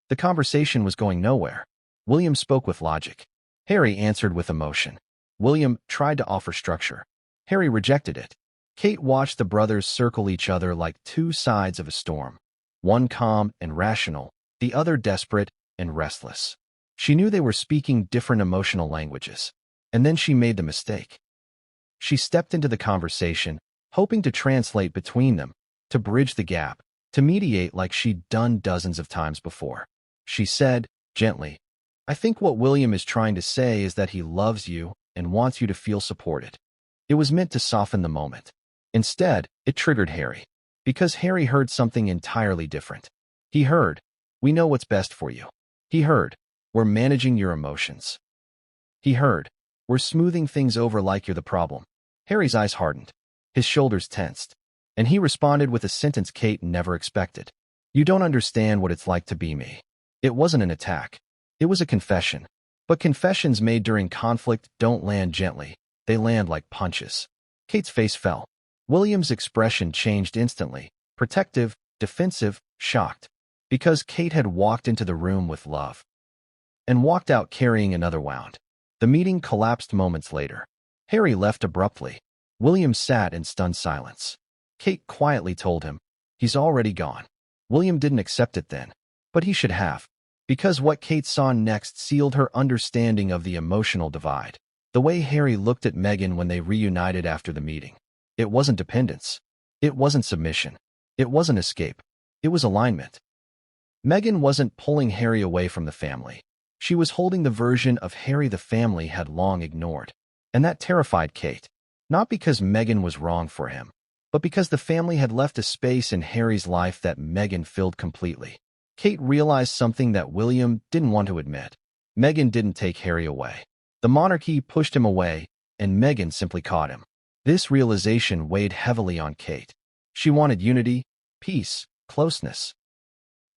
The conversation was going nowhere. William spoke with logic. Harry answered with emotion. William tried to offer structure. Harry rejected it. Kate watched the brothers circle each other like two sides of a storm. One calm and rational, the other desperate and restless. She knew they were speaking different emotional languages. And then she made the mistake. She stepped into the conversation, hoping to translate between them, to bridge the gap, to mediate like she'd done dozens of times before. She said, gently, I think what William is trying to say is that he loves you and wants you to feel supported. It was meant to soften the moment. Instead, it triggered Harry. Because Harry heard something entirely different. He heard, we know what's best for you. He heard, we're managing your emotions. He heard, we're smoothing things over like you're the problem. Harry's eyes hardened. His shoulders tensed. And he responded with a sentence Kate never expected. You don't understand what it's like to be me. It wasn't an attack. It was a confession. But confessions made during conflict don't land gently. They land like punches. Kate's face fell. William's expression changed instantly. Protective, defensive, shocked. Because Kate had walked into the room with love. And walked out carrying another wound. The meeting collapsed moments later. Harry left abruptly. William sat in stunned silence. Kate quietly told him, he's already gone. William didn't accept it then. But he should have. Because what Kate saw next sealed her understanding of the emotional divide. The way Harry looked at Meghan when they reunited after the meeting. It wasn't dependence. It wasn't submission. It wasn't escape. It was alignment. Meghan wasn't pulling Harry away from the family. She was holding the version of Harry the family had long ignored. And that terrified Kate. Not because Meghan was wrong for him, but because the family had left a space in Harry's life that Meghan filled completely. Kate realized something that William didn't want to admit. Meghan didn't take Harry away. The monarchy pushed him away, and Meghan simply caught him. This realization weighed heavily on Kate. She wanted unity, peace, closeness.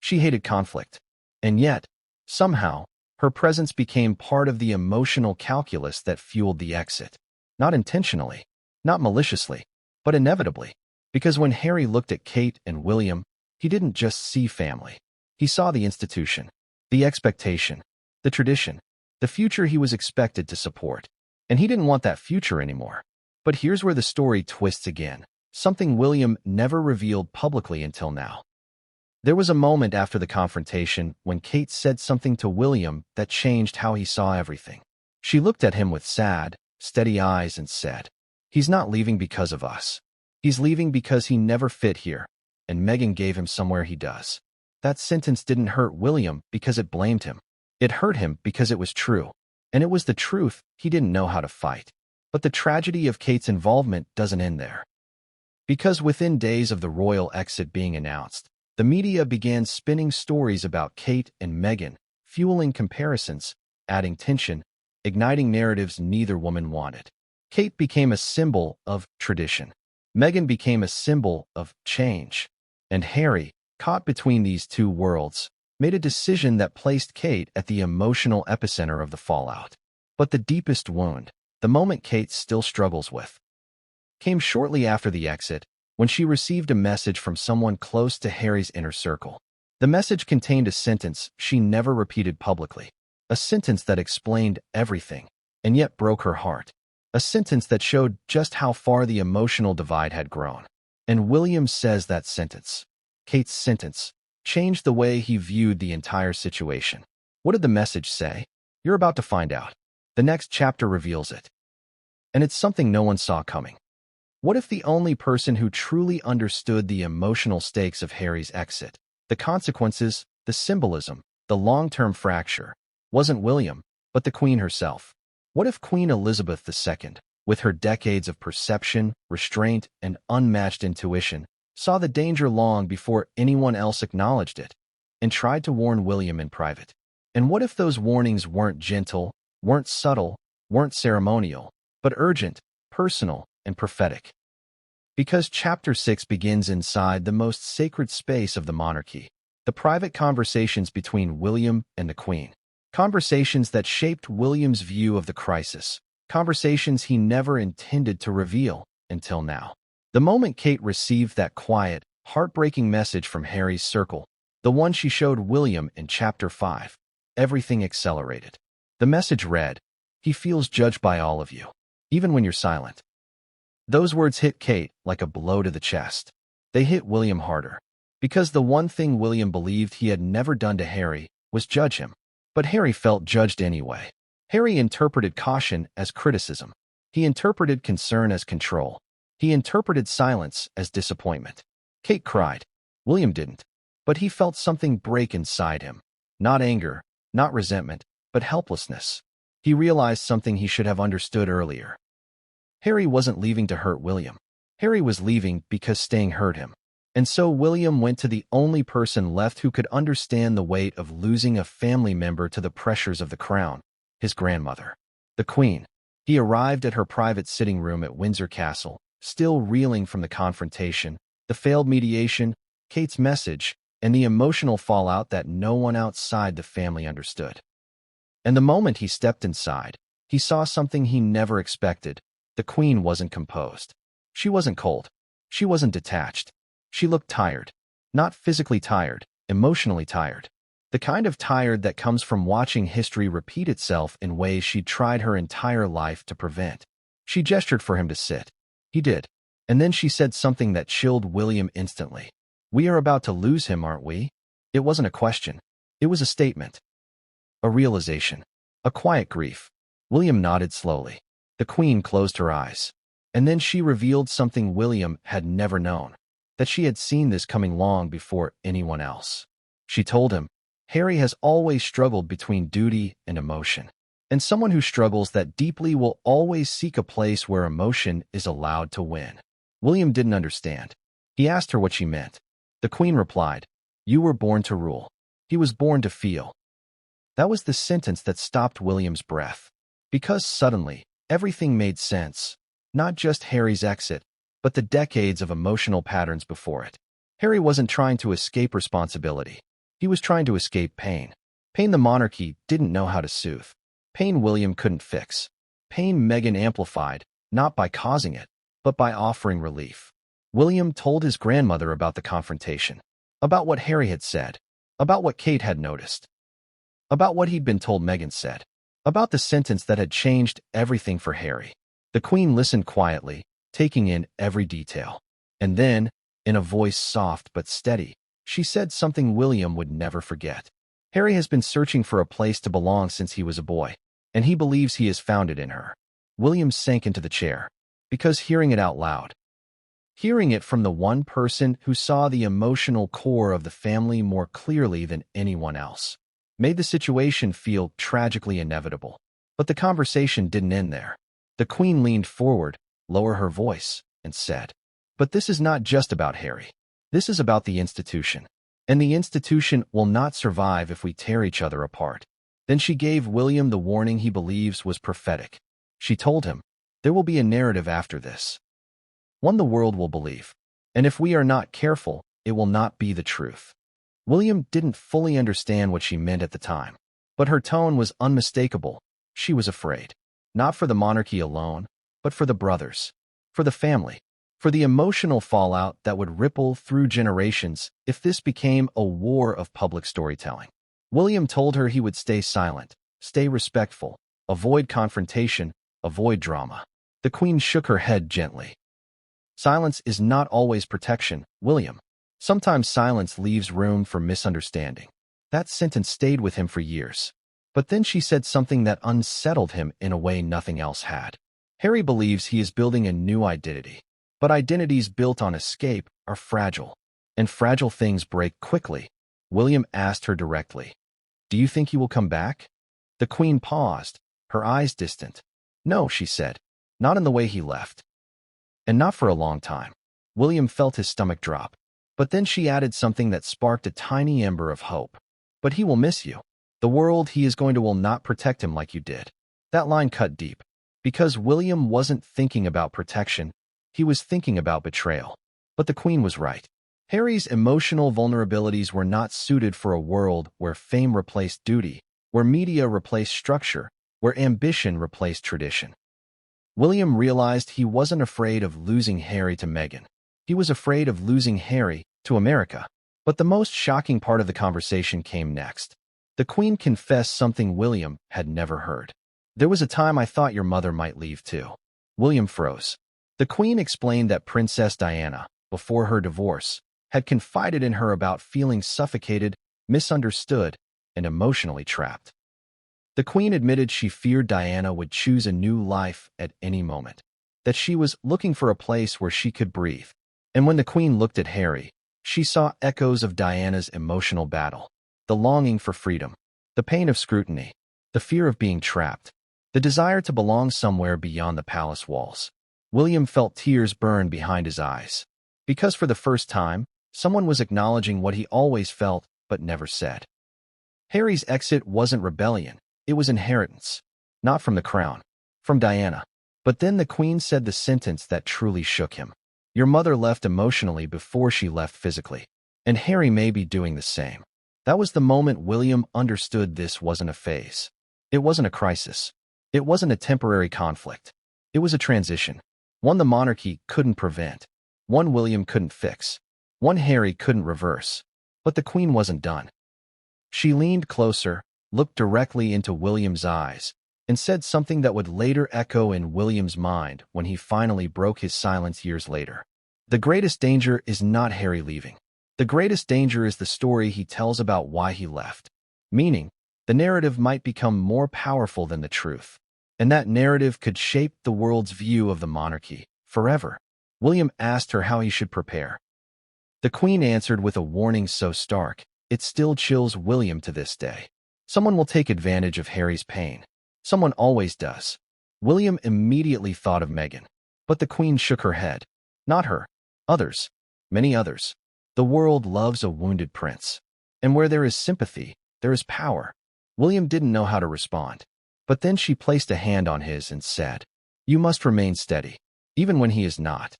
She hated conflict. And yet, somehow, her presence became part of the emotional calculus that fueled the exit. Not intentionally, not maliciously, but inevitably. Because when Harry looked at Kate and William, he didn't just see family. He saw the institution, the expectation, the tradition, the future he was expected to support. And he didn't want that future anymore. But here's where the story twists again, something William never revealed publicly until now. There was a moment after the confrontation when Kate said something to William that changed how he saw everything. She looked at him with sad, steady eyes and said, he's not leaving because of us. He's leaving because he never fit here, and Meghan gave him somewhere he does. That sentence didn't hurt William because it blamed him. It hurt him because it was true. And it was the truth he didn't know how to fight. But the tragedy of Kate's involvement doesn't end there. Because within days of the royal exit being announced, the media began spinning stories about Kate and Meghan, fueling comparisons, adding tension, igniting narratives neither woman wanted. Kate became a symbol of tradition. Meghan became a symbol of change. And Harry, caught between these two worlds, made a decision that placed Kate at the emotional epicenter of the fallout. But the deepest wound, the moment Kate still struggles with, came shortly after the exit, when she received a message from someone close to Harry's inner circle. The message contained a sentence she never repeated publicly, a sentence that explained everything, and yet broke her heart, a sentence that showed just how far the emotional divide had grown. And William says that sentence, Kate's sentence, changed the way he viewed the entire situation. What did the message say? You're about to find out. The next chapter reveals it. And it's something no one saw coming. What if the only person who truly understood the emotional stakes of Harry's exit, the consequences, the symbolism, the long-term fracture, wasn't William, but the Queen herself? What if Queen Elizabeth II, with her decades of perception, restraint, and unmatched intuition, saw the danger long before anyone else acknowledged it, and tried to warn William in private? And what if those warnings weren't gentle, weren't subtle, weren't ceremonial, but urgent, personal, and prophetic? Because Chapter 6 begins inside the most sacred space of the monarchy, the private conversations between William and the Queen. Conversations that shaped William's view of the crisis. conversations he never intended to reveal until now. The moment Kate received that quiet, heartbreaking message from Harry's circle, the one she showed William in Chapter 5, everything accelerated. The message read, "He feels judged by all of you, even when you're silent." Those words hit Kate like a blow to the chest. They hit William harder, because the one thing William believed he had never done to Harry was judge him. But Harry felt judged anyway. Harry interpreted caution as criticism. He interpreted concern as control. He interpreted silence as disappointment. Kate cried. William didn't. But he felt something break inside him. Not anger, not resentment, but helplessness. He realized something he should have understood earlier. Harry wasn't leaving to hurt William. Harry was leaving because staying hurt him. And so William went to the only person left who could understand the weight of losing a family member to the pressures of the crown, his grandmother, the Queen. He arrived at her private sitting room at Windsor Castle, still reeling from the confrontation, the failed mediation, Kate's message, and the emotional fallout that no one outside the family understood. And the moment he stepped inside, he saw something he never expected. The Queen wasn't composed. She wasn't cold. She wasn't detached. She looked tired. Not physically tired, emotionally tired. The kind of tired that comes from watching history repeat itself in ways she'd tried her entire life to prevent. She gestured for him to sit. He did. And then she said something that chilled William instantly. "We are about to lose him, aren't we?" It wasn't a question. It was a statement. A realization. A quiet grief. William nodded slowly. The Queen closed her eyes. And then she revealed something William had never known. That she had seen this coming long before anyone else. She told him, Harry has always struggled between duty and emotion. And someone who struggles that deeply will always seek a place where emotion is allowed to win. William didn't understand. He asked her what she meant. The Queen replied, "You were born to rule. He was born to feel." That was the sentence that stopped William's breath. Because suddenly, everything made sense. Not just Harry's exit, but the decades of emotional patterns before it. Harry wasn't trying to escape responsibility. He was trying to escape pain. Pain the monarchy didn't know how to soothe. Pain William couldn't fix. Pain Meghan amplified, not by causing it, but by offering relief. William told his grandmother about the confrontation, about what Harry had said, about what Kate had noticed, about what he'd been told Meghan said, about the sentence that had changed everything for Harry. The Queen listened quietly, taking in every detail. And then, in a voice soft but steady, she said something William would never forget. Harry has been searching for a place to belong since he was a boy, and he believes he has found it in her. William sank into the chair, because hearing it out loud, hearing it from the one person who saw the emotional core of the family more clearly than anyone else, made the situation feel tragically inevitable. But the conversation didn't end there. The Queen leaned forward, lowered her voice, and said, "But this is not just about Harry. This is about the institution. And the institution will not survive if we tear each other apart." Then she gave William the warning he believes was prophetic. She told him, "There will be a narrative after this. One the world will believe. And if we are not careful, it will not be the truth." William didn't fully understand what she meant at the time, but her tone was unmistakable. She was afraid. Not for the monarchy alone, but for the brothers, for the family, for the emotional fallout that would ripple through generations if this became a war of public storytelling. William told her he would stay silent, stay respectful, avoid confrontation, avoid drama. The Queen shook her head gently. "Silence is not always protection, William. Sometimes silence leaves room for misunderstanding." That sentence stayed with him for years. But then she said something that unsettled him in a way nothing else had. Harry believes he is building a new identity. But identities built on escape are fragile. And fragile things break quickly. William asked her directly, "Do you think he will come back?" The Queen paused, her eyes distant. "No," she said, "not in the way he left. And not for a long time." William felt his stomach drop. But then she added something that sparked a tiny ember of hope. "But he will miss you. The world he is going to will not protect him like you did." That line cut deep. Because William wasn't thinking about protection, he was thinking about betrayal. But the Queen was right. Harry's emotional vulnerabilities were not suited for a world where fame replaced duty, where media replaced structure, where ambition replaced tradition. William realized he wasn't afraid of losing Harry to Meghan. He was afraid of losing Harry to America. But the most shocking part of the conversation came next. The Queen confessed something William had never heard. "There was a time I thought your mother might leave too." William froze. The Queen explained that Princess Diana, before her divorce, had confided in her about feeling suffocated, misunderstood, and emotionally trapped. The Queen admitted she feared Diana would choose a new life at any moment, that she was looking for a place where she could breathe. And when the Queen looked at Harry, she saw echoes of Diana's emotional battle, the longing for freedom, the pain of scrutiny, the fear of being trapped, the desire to belong somewhere beyond the palace walls. William felt tears burn behind his eyes, because for the first time, someone was acknowledging what he always felt but never said. Harry's exit wasn't rebellion, it was inheritance, not from the crown, from Diana. But then the Queen said the sentence that truly shook him. "Your mother left emotionally before she left physically, and Harry may be doing the same." That was the moment William understood this wasn't a phase. It wasn't a crisis. It wasn't a temporary conflict. It was a transition, one the monarchy couldn't prevent, one William couldn't fix, one Harry couldn't reverse. But the Queen wasn't done. She leaned closer, looked directly into William's eyes, and said something that would later echo in William's mind when he finally broke his silence years later. "The greatest danger is not Harry leaving. The greatest danger is the story he tells about why he left." Meaning, the narrative might become more powerful than the truth, and that narrative could shape the world's view of the monarchy forever. William asked her how he should prepare. The Queen answered with a warning so stark, it still chills William to this day. "Someone will take advantage of Harry's pain. Someone always does." William immediately thought of Meghan. But the Queen shook her head. "Not her. Others. Many others. The world loves a wounded prince. And where there is sympathy, there is power." William didn't know how to respond. But then she placed a hand on his and said, "You must remain steady, even when he is not."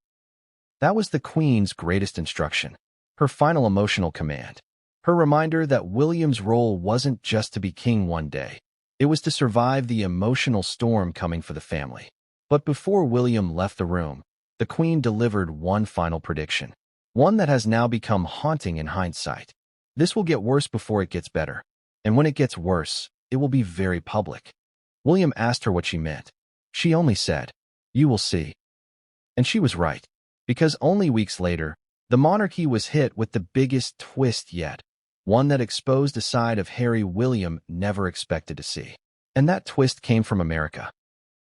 That was the Queen's greatest instruction, her final emotional command, her reminder that William's role wasn't just to be king one day. It was to survive the emotional storm coming for the family. But before William left the room, the Queen delivered one final prediction, one that has now become haunting in hindsight. "This will get worse before it gets better. And when it gets worse, it will be very public." William asked her what she meant. She only said, "You will see." And she was right. Because only weeks later, the monarchy was hit with the biggest twist yet, one that exposed a side of Harry William never expected to see. And that twist came from America.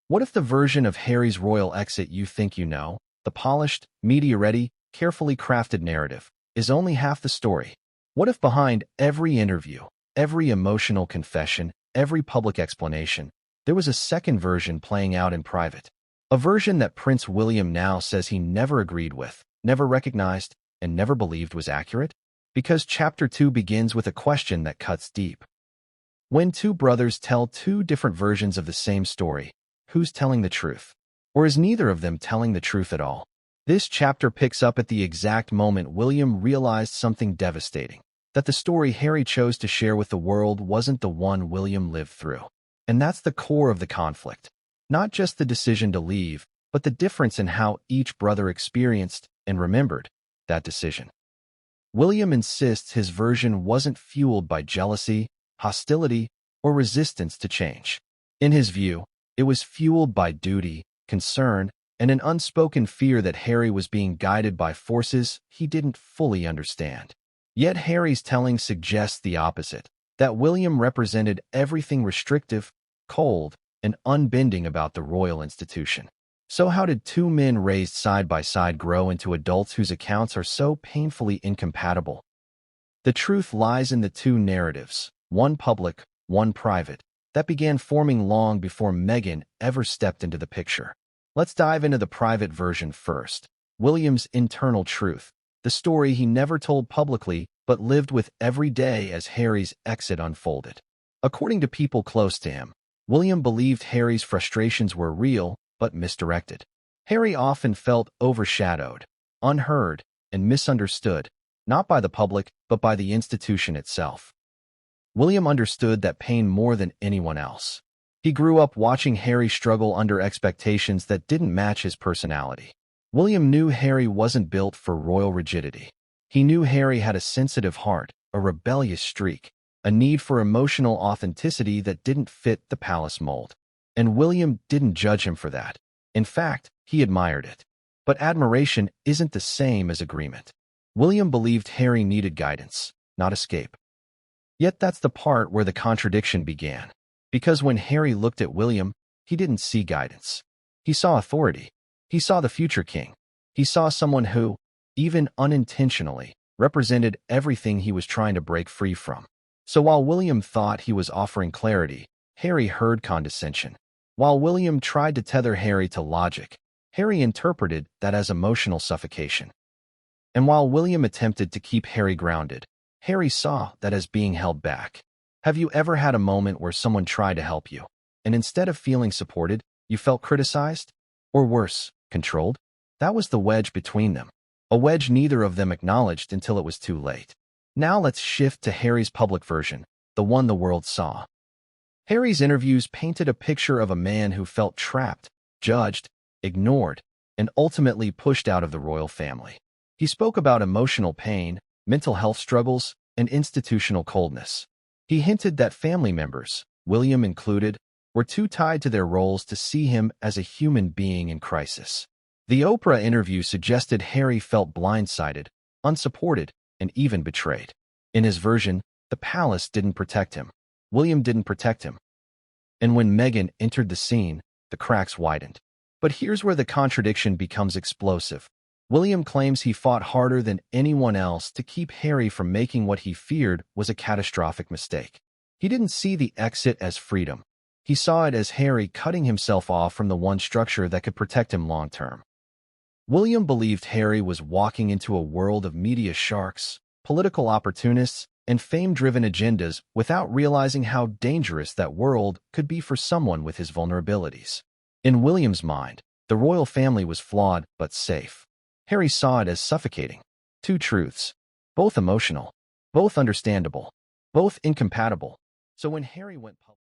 What if the version of Harry's royal exit you think you know, the polished, media-ready, carefully crafted narrative, is only half the story? What if behind every interview, every emotional confession, every public explanation, there was a second version playing out in private? A version that Prince William now says he never agreed with, never recognized, and never believed was accurate? Because Chapter 2 begins with a question that cuts deep. When two brothers tell two different versions of the same story, who's telling the truth? Or is neither of them telling the truth at all? This chapter picks up at the exact moment William realized something devastating, that the story Harry chose to share with the world wasn't the one William lived through. And that's the core of the conflict. Not just the decision to leave, but the difference in how each brother experienced and remembered that decision. William insists his version wasn't fueled by jealousy, hostility, or resistance to change. In his view, it was fueled by duty, concern, and an unspoken fear that Harry was being guided by forces he didn't fully understand. Yet Harry's telling suggests the opposite, that William represented everything restrictive, cold, and unbending about the royal institution. So how did two men raised side by side grow into adults whose accounts are so painfully incompatible? The truth lies in the two narratives, one public, one private, that began forming long before Meghan ever stepped into the picture. Let's dive into the private version first. William's internal truth, the story he never told publicly but lived with every day as Harry's exit unfolded. According to people close to him, William believed Harry's frustrations were real but misdirected. Harry often felt overshadowed, unheard, and misunderstood, not by the public but by the institution itself. William understood that pain more than anyone else. He grew up watching Harry struggle under expectations that didn't match his personality. William knew Harry wasn't built for royal rigidity. He knew Harry had a sensitive heart, a rebellious streak, a need for emotional authenticity that didn't fit the palace mold. And William didn't judge him for that. In fact, he admired it. But admiration isn't the same as agreement. William believed Harry needed guidance, not escape. Yet that's the part where the contradiction began. Because when Harry looked at William, he didn't see guidance. He saw authority. He saw the future king. He saw someone who, even unintentionally, represented everything he was trying to break free from. So while William thought he was offering clarity, Harry heard condescension. While William tried to tether Harry to logic, Harry interpreted that as emotional suffocation. And while William attempted to keep Harry grounded, Harry saw that as being held back. Have you ever had a moment where someone tried to help you, and instead of feeling supported, you felt criticized? Or worse, controlled? That was the wedge between them. A wedge neither of them acknowledged until it was too late. Now let's shift to Harry's public version, the one the world saw. Harry's interviews painted a picture of a man who felt trapped, judged, ignored, and ultimately pushed out of the royal family. He spoke about emotional pain, mental health struggles, and institutional coldness. He hinted that family members, William included, were too tied to their roles to see him as a human being in crisis. The Oprah interview suggested Harry felt blindsided, unsupported, and even betrayed. In his version, the palace didn't protect him. William didn't protect him. And when Meghan entered the scene, the cracks widened. But here's where the contradiction becomes explosive. William claims he fought harder than anyone else to keep Harry from making what he feared was a catastrophic mistake. He didn't see the exit as freedom. He saw it as Harry cutting himself off from the one structure that could protect him long-term. William believed Harry was walking into a world of media sharks, political opportunists, and fame-driven agendas without realizing how dangerous that world could be for someone with his vulnerabilities. In William's mind, the royal family was flawed but safe. Harry saw it as suffocating. Two truths, both emotional, both understandable, both incompatible. So when Harry went public,